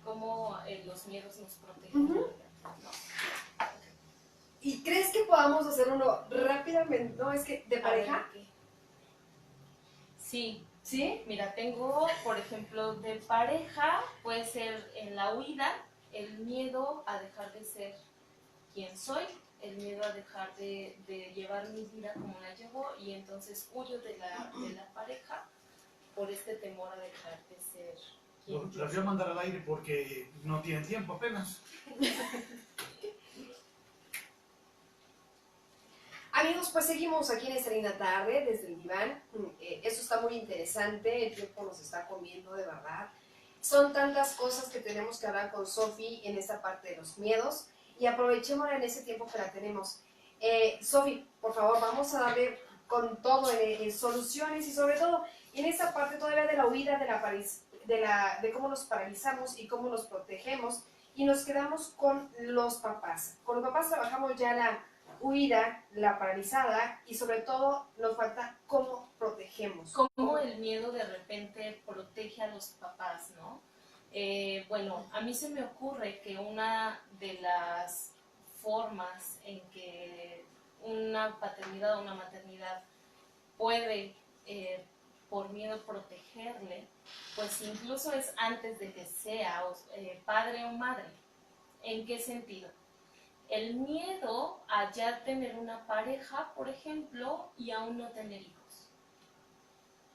cómo los miedos nos protegen. Uh-huh. ¿Y crees que podamos hacer uno rápidamente? No, es que de pareja. Sí. ¿Sí? Mira, tengo, por ejemplo, de pareja, puede ser en la huida, el miedo a dejar de ser quien soy, el miedo a dejar de llevar mi vida como la llevo, y entonces huyo de la pareja por este temor a dejar de ser quien yo Las voy a mandar al aire porque no tienen tiempo apenas. Amigos, pues seguimos aquí en esta linda tarde desde el diván. Esto está muy interesante, el tiempo nos está comiendo de verdad. Son tantas cosas que tenemos que hablar con Sofi en esta parte de los miedos y aprovechémosla en ese tiempo que la tenemos. Sofi, por favor, vamos a darle con todo soluciones y sobre todo en esta parte todavía de la huida, de cómo nos paralizamos y cómo nos protegemos y nos quedamos con los papás. Con los papás trabajamos ya la huida, la paralizada y sobre todo nos falta cómo protegemos. Cómo el miedo de repente protege a los papás, ¿no? Bueno, a mí se me ocurre que una de las formas en que una paternidad o una maternidad puede por miedo protegerle, pues incluso es antes de que sea padre o madre. ¿En qué sentido? El miedo a ya tener una pareja, por ejemplo, y aún no tener hijos.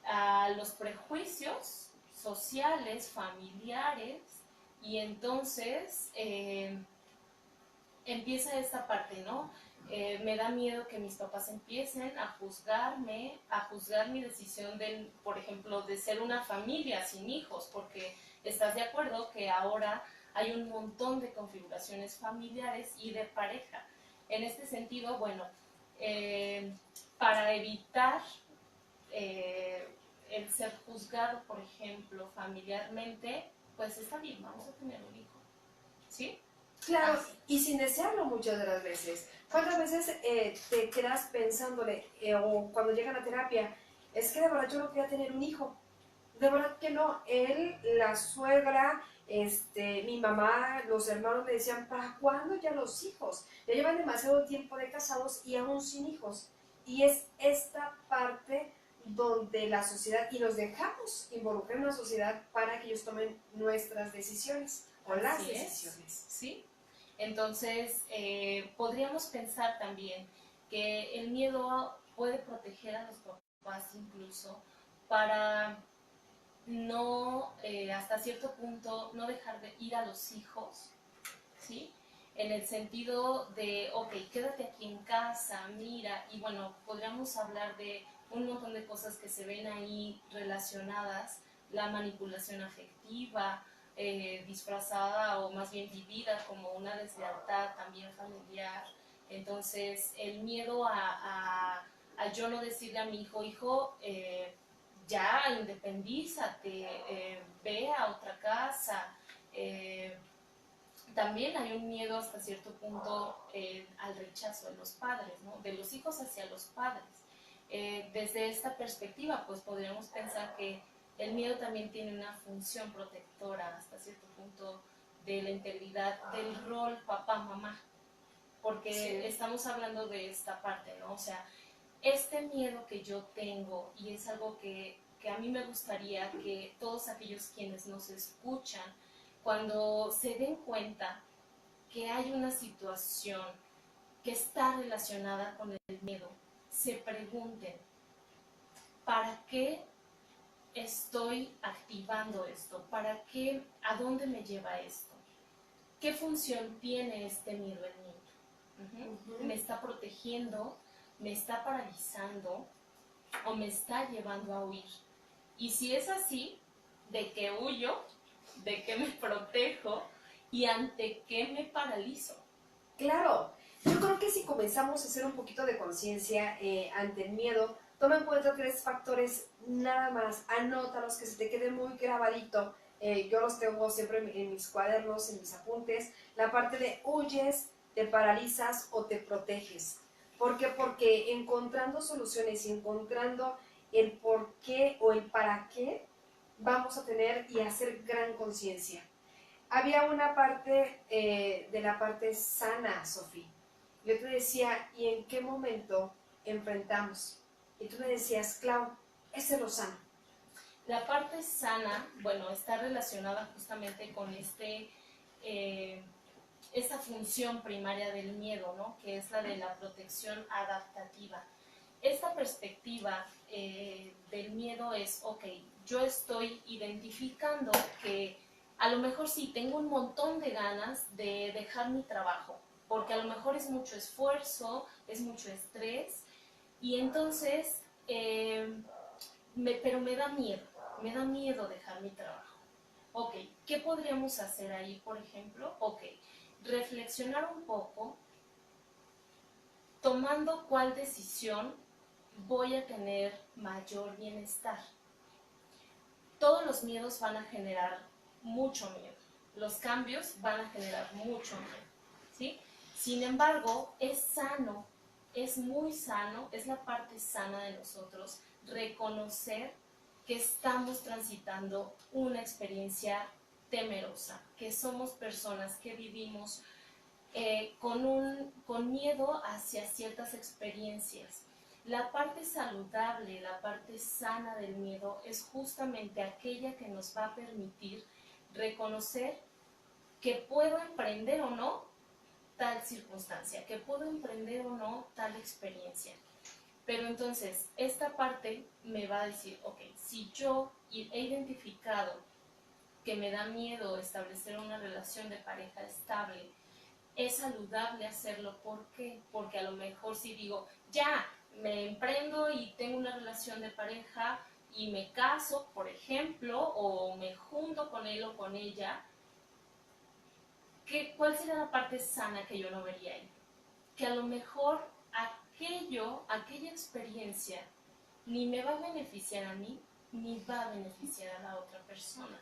A los prejuicios sociales, familiares, y entonces empieza esta parte, ¿no? Me da miedo que mis papás empiecen a juzgarme, a juzgar mi decisión de, por ejemplo, de ser una familia sin hijos, porque estás de acuerdo que ahora hay un montón de configuraciones familiares y de pareja. En este sentido, bueno, para evitar el ser juzgado, por ejemplo, familiarmente, pues está bien, vamos a tener un hijo, ¿sí? Claro, y sin desearlo muchas de las veces. ¿Cuántas veces te quedas pensándole, o cuando llegan a terapia, es que de verdad yo no quería tener un hijo? De verdad que no. Él, la suegra, mi mamá, los hermanos me decían, ¿para cuándo ya los hijos? Ya llevan demasiado tiempo de casados y aún sin hijos. Y es esta parte donde la sociedad, y nos dejamos involucrar en la sociedad para que ellos tomen nuestras decisiones o las decisiones. ¿Sí? Entonces, podríamos pensar también que el miedo puede proteger a los papás incluso para no, hasta cierto punto, no dejar de ir a los hijos, ¿sí? En el sentido de, ok, quédate aquí en casa, mira, y bueno, podríamos hablar de un montón de cosas que se ven ahí relacionadas, la manipulación afectiva, disfrazada o más bien vivida como una deslealtad también familiar. Entonces, el miedo a yo no decirle a mi hijo, ya independízate, ve a otra casa. También hay un miedo hasta cierto punto al rechazo de los padres, ¿no? De los hijos hacia los padres. Desde esta perspectiva, pues podríamos pensar que el miedo también tiene una función protectora hasta cierto punto de la integridad del rol papá-mamá, porque sí, estamos hablando de esta parte, ¿no? O sea, este miedo que yo tengo, y es algo que a mí me gustaría que todos aquellos quienes nos escuchan, cuando se den cuenta que hay una situación que está relacionada con el miedo, se pregunten, ¿para qué estoy activando esto? ¿Para qué? ¿A dónde me lleva esto? ¿Qué función tiene este miedo en mí? ¿Me está protegiendo? ¿Me está paralizando? ¿O me está llevando a huir? Y si es así, ¿de qué huyo? ¿De qué me protejo? ¿Y ante qué me paralizo? Claro, yo creo que si comenzamos a hacer un poquito de conciencia ante el miedo, toma en cuenta 3 factores nada más, anótalos, que se te quede muy grabadito. Yo los tengo siempre en mis cuadernos, en mis apuntes. La parte de huyes, te paralizas o te proteges. ¿Por qué? Porque encontrando soluciones y encontrando el por qué o el para qué, vamos a tener y hacer gran conciencia. Había una parte de la parte sana, Sofía. Yo te decía, ¿y en qué momento enfrentamos? Y tú me decías, Clau, ese es lo sano. La parte sana, bueno, está relacionada justamente con esta función primaria del miedo, ¿no? Que es la de la protección adaptativa. Esta perspectiva del miedo es, ok, yo estoy identificando que a lo mejor sí tengo un montón de ganas de dejar mi trabajo, porque a lo mejor es mucho esfuerzo, es mucho estrés, y entonces, pero me da miedo dejar mi trabajo. Ok, ¿qué podríamos hacer ahí, por ejemplo? Ok, reflexionar un poco, tomando cuál decisión voy a tener mayor bienestar. Todos los miedos van a generar mucho miedo, los cambios van a generar mucho miedo, ¿sí? Sin embargo, es sano, es muy sano, es la parte sana de nosotros reconocer que estamos transitando una experiencia temerosa, que somos personas que vivimos con miedo hacia ciertas experiencias. La parte saludable, la parte sana del miedo es justamente aquella que nos va a permitir reconocer que puedo emprender o no tal circunstancia, que puedo emprender o no tal experiencia. Pero entonces, esta parte me va a decir, ok, si yo he identificado que me da miedo establecer una relación de pareja estable, es saludable hacerlo. ¿Por qué? Porque a lo mejor si digo, ya, me emprendo y tengo una relación de pareja y me caso, por ejemplo, o me junto con él o con ella, ¿cuál sería la parte sana que yo no vería ahí? Que a lo mejor aquella experiencia ni me va a beneficiar a mí, ni va a beneficiar a la otra persona.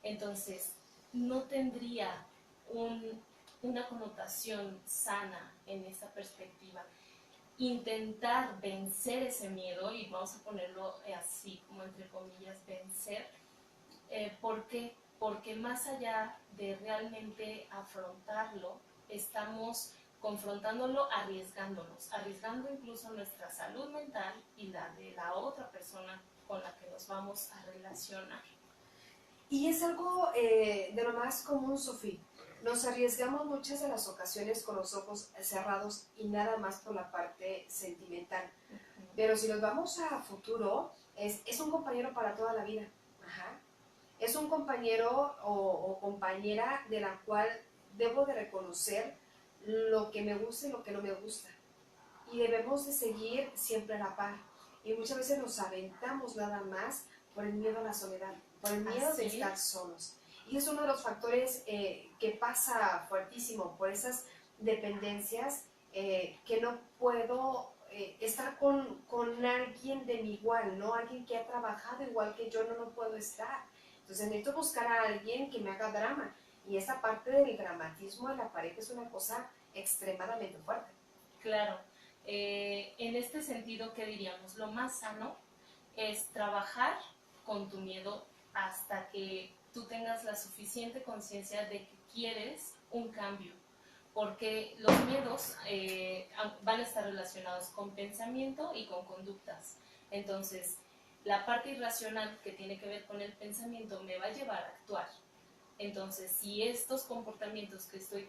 Entonces, no tendría una connotación sana en esa perspectiva. Intentar vencer ese miedo, y vamos a ponerlo así como entre comillas, vencer, ¿por qué? Porque más allá de realmente afrontarlo, estamos confrontándolo, arriesgando incluso nuestra salud mental y la de la otra persona con la que nos vamos a relacionar. Y es algo de lo más común, Sofía. Nos arriesgamos muchas de las ocasiones con los ojos cerrados y nada más por la parte sentimental. Pero si nos vamos a futuro, es un compañero para toda la vida. Ajá. Es un compañero o compañera de la cual debo de reconocer lo que me gusta y lo que no me gusta. Y debemos de seguir siempre a la par. Y muchas veces nos aventamos nada más por el miedo a la soledad, por el miedo de estar solos. Y es uno de los factores que pasa fuertísimo por esas dependencias, que no puedo estar con alguien de mi igual, ¿no? Alguien que ha trabajado igual que yo, no puedo estar. Entonces necesito buscar a alguien que me haga drama. Y esa parte del dramatismo de la pareja es una cosa extremadamente fuerte. Claro. En este sentido, ¿qué diríamos? Lo más sano es trabajar con tu miedo hasta que tú tengas la suficiente conciencia de que quieres un cambio, porque los miedos van a estar relacionados con pensamiento y con conductas. Entonces, la parte irracional que tiene que ver con el pensamiento me va a llevar a actuar. Entonces, si estos comportamientos que estoy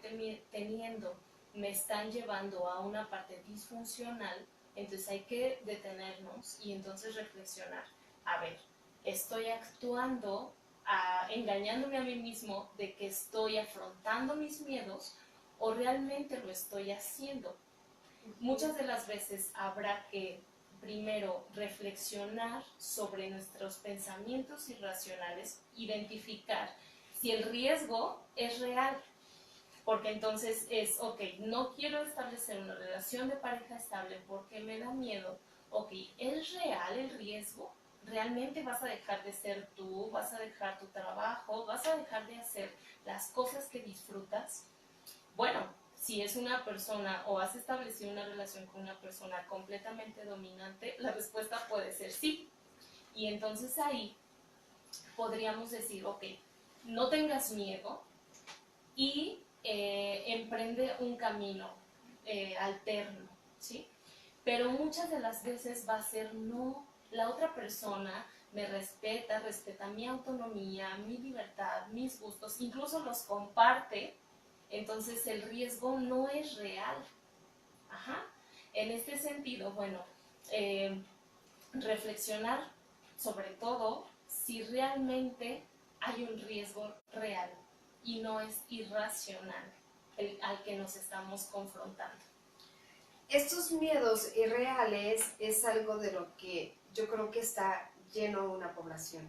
teniendo me están llevando a una parte disfuncional, entonces hay que detenernos y entonces reflexionar. A ver, estoy actuando, engañándome a mí mismo de que estoy afrontando mis miedos o realmente lo estoy haciendo. Muchas de las veces habrá que primero reflexionar sobre nuestros pensamientos irracionales, identificar si el riesgo es real. Porque entonces es, ok, no quiero establecer una relación de pareja estable porque me da miedo. Ok, ¿es real el riesgo? ¿Realmente vas a dejar de ser tú? ¿Vas a dejar tu trabajo? ¿Vas a dejar de hacer las cosas que disfrutas? Bueno, si es una persona o has establecido una relación con una persona completamente dominante, la respuesta puede ser sí. Y entonces ahí podríamos decir, ok, no tengas miedo y emprende un camino alterno, ¿sí? Pero muchas de las veces va a ser no, la otra persona me respeta mi autonomía, mi libertad, mis gustos, incluso los comparte, entonces el riesgo no es real. Ajá. En este sentido, bueno, reflexionar sobre todo si realmente hay un riesgo real y no es irracional al que nos estamos confrontando. Estos miedos irreales es algo de lo que yo creo que está lleno una población.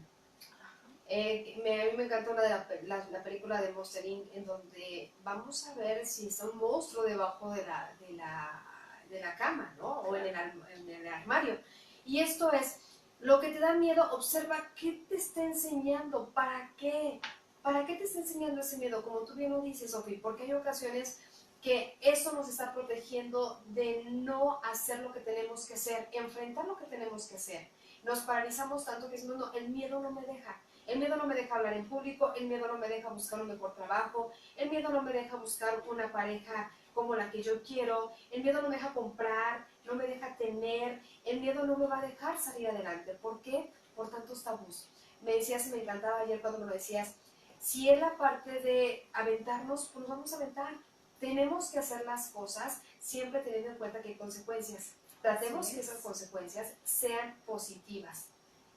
A mí me encanta la película de Monster Inc., en donde vamos a ver si está un monstruo debajo de la cama, ¿no? O en el armario. Y esto es, lo que te da miedo, observa qué te está enseñando, para qué. ¿Para qué te está enseñando ese miedo? Como tú bien lo dices, Sofi, porque hay ocasiones que eso nos está protegiendo de no hacer lo que tenemos que hacer, enfrentar lo que tenemos que hacer. Nos paralizamos tanto que decimos, no, el miedo no me deja. El miedo no me deja hablar en público, el miedo no me deja buscar un mejor trabajo, el miedo no me deja buscar una pareja como la que yo quiero, el miedo no me deja comprar, no me deja tener, el miedo no me va a dejar salir adelante. ¿Por qué? Por tantos tabús. Me decías, y me encantaba ayer cuando me lo decías, si es la parte de aventarnos, pues nos vamos a aventar. Tenemos que hacer las cosas siempre teniendo en cuenta que hay consecuencias. Tratemos que esas consecuencias sean positivas.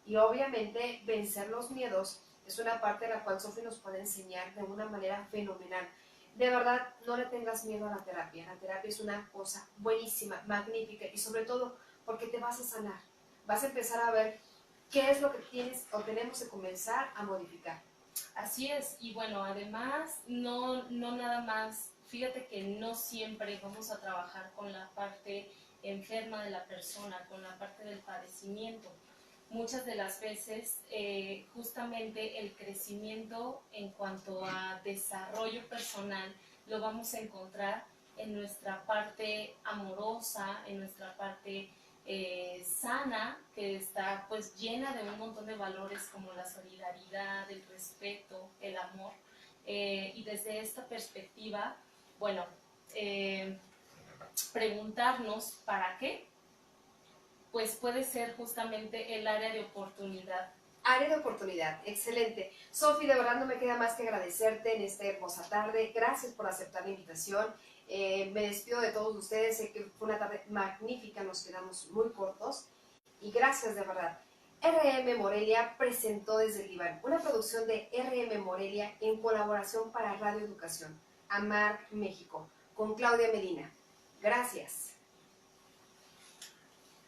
Y obviamente vencer los miedos es una parte de la cual Sofi nos puede enseñar de una manera fenomenal. De verdad, no le tengas miedo a la terapia. La terapia es una cosa buenísima, magnífica y sobre todo porque te vas a sanar. Vas a empezar a ver qué es lo que tienes o tenemos que comenzar a modificar. Así es, y bueno, además, no nada más, fíjate que no siempre vamos a trabajar con la parte enferma de la persona, con la parte del padecimiento. Muchas de las veces, justamente el crecimiento en cuanto a desarrollo personal lo vamos a encontrar en nuestra parte amorosa, en nuestra parte sana, que está pues llena de un montón de valores como la solidaridad, el respeto, el amor. Y desde esta perspectiva, bueno, preguntarnos ¿para qué? Pues puede ser justamente el área de oportunidad. Área de oportunidad, excelente. Sofi, de verdad no me queda más que agradecerte en esta hermosa tarde. Gracias por aceptar la invitación. Me despido de todos ustedes, sé que fue una tarde magnífica, nos quedamos muy cortos y gracias de verdad. RM Morelia presentó Desde el Diván, una producción de RM Morelia en colaboración para Radio Educación, AMAR México, con Claudia Medina. Gracias.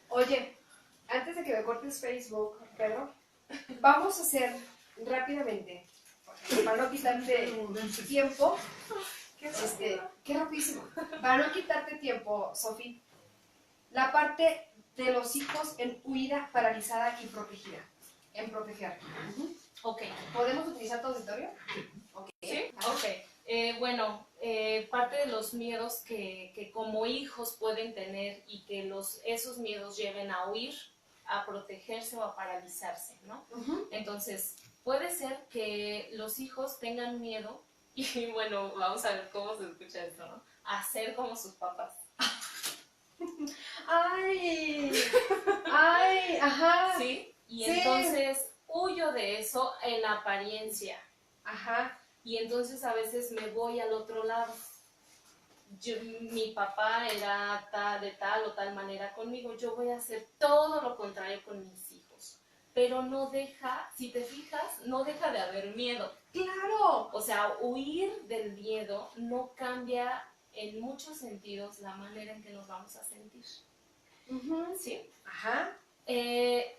Oye, antes de que me cortes Facebook, Pedro, vamos a hacer rápidamente, para no quitarte tiempo, qué rapidísimo. Para no quitarte tiempo, Sofi, la parte de los hijos en huida, paralizada y protegida. En proteger. Ok. ¿Podemos utilizar tu auditorio? Okay. ¿Sí? Ok. Bueno, parte de los miedos que como hijos pueden tener y que esos miedos lleven a huir, a protegerse o a paralizarse, ¿no? Entonces, puede ser que los hijos tengan miedo y bueno, vamos a ver cómo se escucha esto, ¿no? A ser como sus papás. ¡Ay! ¡Ay! ¡Ajá! ¿Sí? Y sí. Entonces huyo de eso en la apariencia. Ajá. Y entonces a veces me voy al otro lado. Mi papá era de tal o tal manera conmigo, yo voy a hacer todo lo contrario con mis hijos. Pero no deja, si te fijas, no deja de haber miedo. ¡Claro! O sea, huir del miedo no cambia en muchos sentidos la manera en que nos vamos a sentir. ¿Sí? Ajá.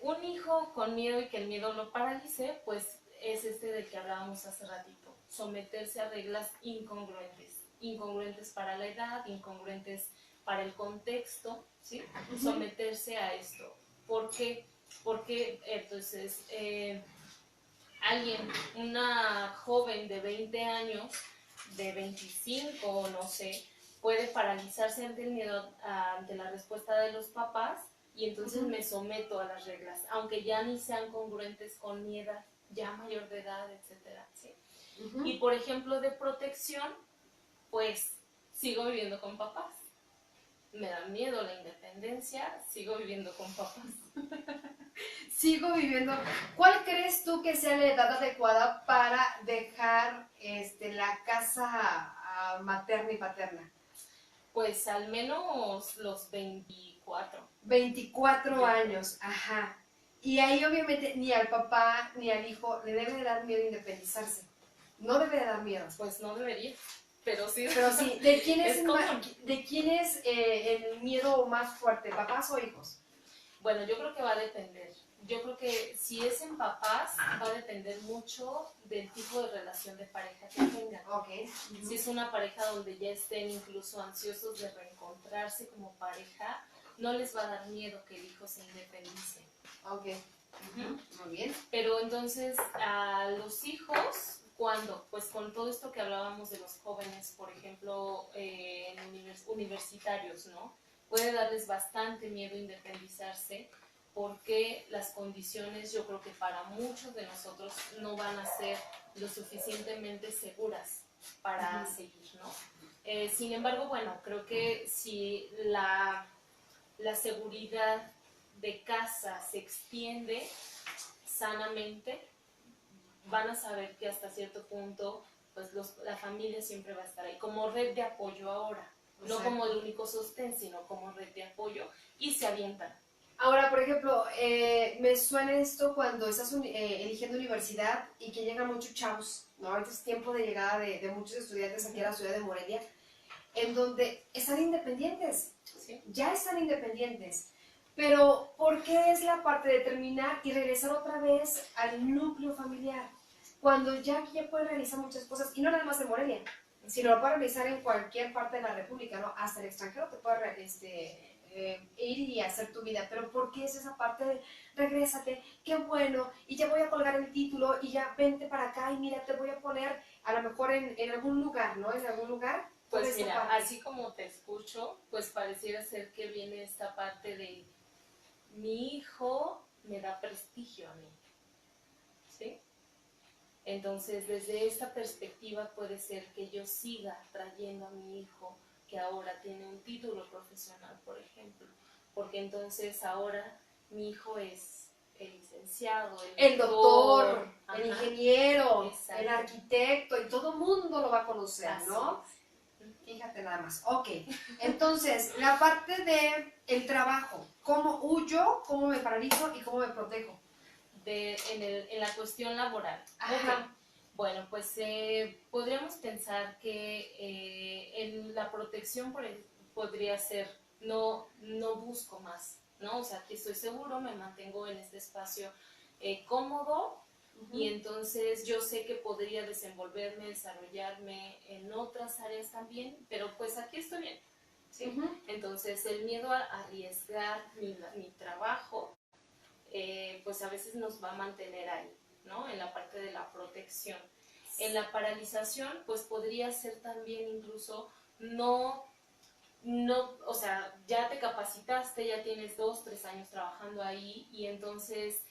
Un hijo con miedo y que el miedo lo paralice, pues es del que hablábamos hace ratito. Someterse a reglas incongruentes. Incongruentes para la edad, incongruentes para el contexto, ¿sí? Someterse a esto. ¿Por qué? Porque entonces una joven de 20 años, de 25, no sé, puede paralizarse ante el miedo, ante la respuesta de los papás, y entonces me someto a las reglas, aunque ya ni sean congruentes con mi edad, ya mayor de edad, etcétera, ¿sí? Y por ejemplo, de protección, pues sigo viviendo con papás. Me da miedo la independencia, sigo viviendo con papás. Sigo viviendo. ¿Cuál crees tú que sea la edad adecuada para dejar la casa materna y paterna? Pues al menos los 24. 24 años, ajá. Y ahí obviamente ni al papá ni al hijo le debe de dar miedo independizarse. No debe de dar miedo. Pues no debería, pero sí. Pero sí, ¿de quién es, ¿de quién es el miedo más fuerte, papás o hijos? Bueno, yo creo que va a depender. Yo creo que si es en papás, va a depender mucho del tipo de relación de pareja que tengan. Okay. Si es una pareja donde ya estén incluso ansiosos de reencontrarse como pareja, no les va a dar miedo que el hijo se independice. Ok. Muy bien. Pero entonces a los hijos, ¿Cuándo? Pues con todo esto que hablábamos de los jóvenes, por ejemplo, universitarios, ¿no? Puede darles bastante miedo independizarse porque las condiciones, yo creo que para muchos de nosotros no van a ser lo suficientemente seguras para seguir, ¿no? Sin embargo, bueno, creo que si la seguridad de casa se extiende sanamente, van a saber que hasta cierto punto pues la familia siempre va a estar ahí como red de apoyo ahora, no como el único sostén, sino como red de apoyo, y se avientan. Ahora, por ejemplo, me suena esto cuando estás eligiendo universidad y que llegan muchos chavos, ¿no? Ahorita es tiempo de llegada de muchos estudiantes aquí a la ciudad de Morelia, en donde están independientes, ¿sí? Ya están independientes. Pero, ¿por qué es la parte de terminar y regresar otra vez al núcleo familiar? Cuando ya puede realizar muchas cosas, y no nada más en Morelia, sino lo puede realizar en cualquier parte de la República, ¿no? Hasta el extranjero te puede ir y hacer tu vida. Pero ¿por qué es esa parte de regrésate, qué bueno, y ya voy a colgar el título, y ya vente para acá, y mira, te voy a poner a lo mejor en algún lugar, ¿no? En algún lugar. Pues mira, así como te escucho, pues pareciera ser que viene esta parte de mi hijo me da prestigio a mí, ¿sí? Entonces, desde esta perspectiva puede ser que yo siga trayendo a mi hijo que ahora tiene un título profesional, por ejemplo, porque entonces ahora mi hijo es el licenciado, el doctor, ajá, el ingeniero, exacto, el arquitecto, y todo el mundo lo va a conocer, así ¿no? es. Fíjate nada más. Ok, entonces, la parte de el trabajo, ¿cómo huyo, cómo me paralizo y cómo me protejo? En la cuestión laboral. Ajá. Okay. Bueno, pues podríamos pensar que en la protección podría ser no busco más, ¿no? O sea, aquí estoy seguro, me mantengo en este espacio cómodo, y entonces yo sé que podría desenvolverme, desarrollarme en otras áreas también, pero pues aquí estoy bien, ¿sí? Entonces el miedo a arriesgar mi trabajo, pues a veces nos va a mantener ahí, ¿no? En la parte de la protección. En la paralización, pues podría ser también incluso o sea, ya te capacitaste, ya tienes 2, 3 años trabajando ahí, y entonces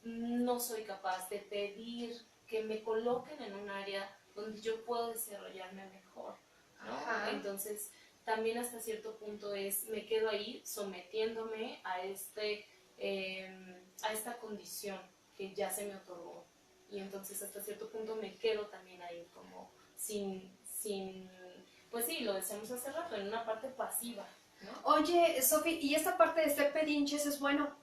no soy capaz de pedir que me coloquen en un área donde yo puedo desarrollarme mejor, ¿no? Ajá. Entonces, también hasta cierto punto me quedo ahí sometiéndome a esta condición que ya se me otorgó, y entonces hasta cierto punto me quedo también ahí como sin pues sí, lo decíamos hace rato, en una parte pasiva, ¿no? Oye, Sofi, ¿y esta parte de ser pedinches es bueno?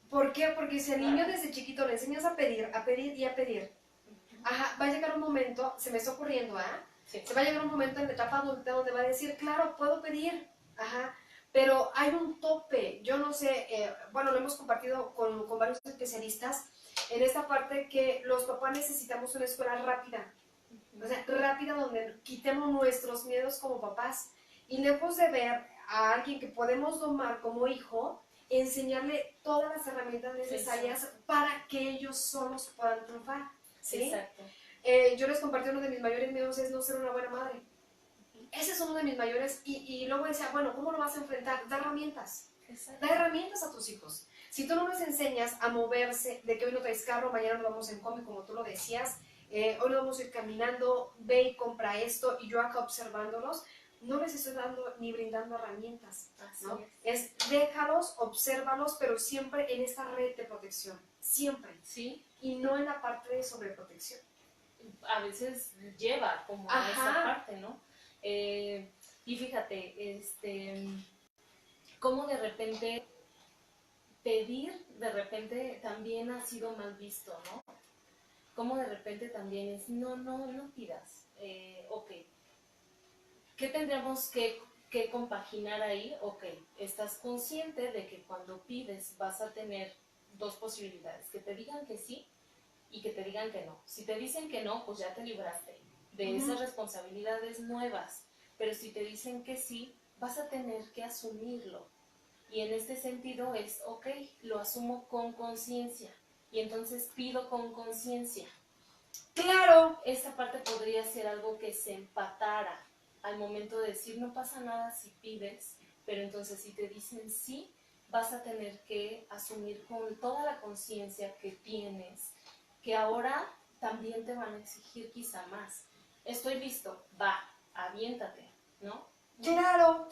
¿Por qué? Porque si al niño desde chiquito le enseñas a pedir y a pedir, ajá, va a llegar un momento, se me está ocurriendo, Sí. Se va a llegar un momento en la etapa adulta donde va a decir, claro, puedo pedir, ajá, pero hay un tope. Yo no sé, bueno, lo hemos compartido con varios especialistas en esta parte, que los papás necesitamos una escuela rápida, o sea, rápida, donde quitemos nuestros miedos como papás, y lejos de ver a alguien que podemos domar como hijo, enseñarle todas las herramientas necesarias para que ellos solos puedan triunfar, ¿sí? Exacto. Yo les compartí, uno de mis mayores miedos es no ser una buena madre. Ese es uno de mis mayores, y luego decía, bueno, ¿cómo lo vas a enfrentar? Da herramientas. Exacto. Da herramientas a tus hijos. Si tú no les enseñas a moverse, de que hoy no traes carro, mañana nos vamos en combi, como tú lo decías, hoy nos vamos a ir caminando, ve y compra esto, y yo acá observándolos, no les estoy dando ni brindando herramientas, ¿no? Es déjalos, obsérvalos, pero siempre en esta red de protección, siempre. Sí. Y no en la parte de sobreprotección. A veces lleva como a esa parte, ¿no? Y fíjate, cómo de repente pedir, de repente también ha sido mal visto, ¿no? Como de repente también es, no pidas, ok. ¿Qué tendríamos que compaginar ahí? Ok, estás consciente de que cuando pides vas a tener dos posibilidades, que te digan que sí y que te digan que no. Si te dicen que no, pues ya te libraste de esas responsabilidades nuevas, pero si te dicen que sí, vas a tener que asumirlo. Y en este sentido es, ok, lo asumo con conciencia, y entonces pido con conciencia. Claro. Esta parte podría ser algo que se empatara al momento de decir, no pasa nada si pides, pero entonces si te dicen sí, vas a tener que asumir con toda la conciencia que tienes, que ahora también te van a exigir quizá más. Estoy listo, va, aviéntate, ¿no? Claro.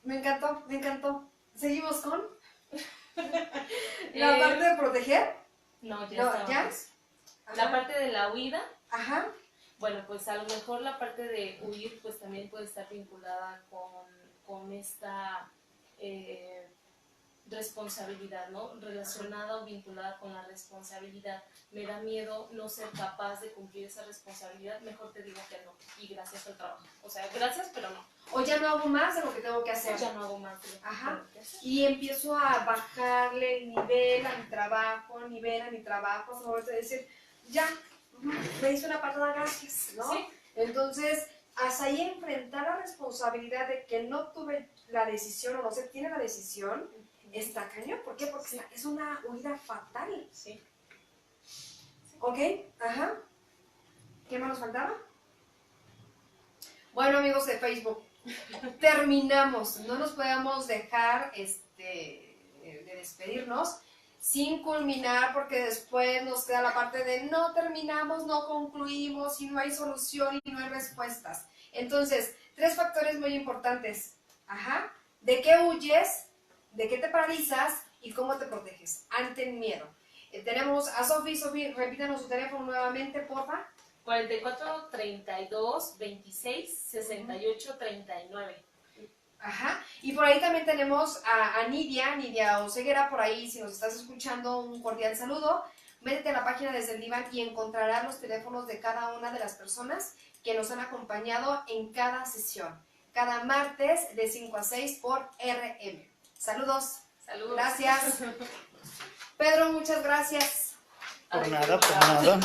Me encantó, me encantó. ¿Seguimos con la parte de proteger? No, ya No, estábamos. ¿ya? La Ajá. parte de la huida, Ajá. bueno, pues a lo mejor la parte de huir pues también puede estar vinculada con esta responsabilidad, ¿no? Relacionada o vinculada con la responsabilidad. Me da miedo no ser capaz de cumplir esa responsabilidad, mejor te digo que no, y gracias al trabajo. O sea, gracias, pero no. O ya no hago más de lo que tengo que hacer. Ya no hago más de lo que Ajá. tengo que hacer. Y empiezo a bajarle el nivel a mi trabajo, hasta momento de decir, ya, me hice una patada, gracias, ¿no? Sí. Entonces, hasta ahí enfrentar la responsabilidad de que no tuve la decisión, o no se tiene la decisión, está cañón. ¿Por qué? Porque Sí. es una huida fatal. Sí. ¿Ok? Ajá. ¿Qué más nos faltaba? Bueno, amigos de Facebook, terminamos. No nos podemos dejar de despedirnos sin culminar, porque después nos queda la parte de no terminamos, no concluimos y no hay solución y no hay respuestas. Entonces, 3 factores muy importantes. Ajá. ¿De qué huyes? ¿De qué te paralizas? ¿Y cómo te proteges ante el miedo? Tenemos a Sofi. Sofi, repítanos su teléfono nuevamente, porfa. 44 32 26 68 39. Ajá. Y por ahí también tenemos a Nidia Oseguera, por ahí, si nos estás escuchando, un cordial saludo. Métete a la página Desde el Diván y encontrarás los teléfonos de cada una de las personas que nos han acompañado en cada sesión. Cada martes de 5 a 6 por RM. Saludos. Saludos. Gracias. Pedro, muchas gracias. Por nada, por nada.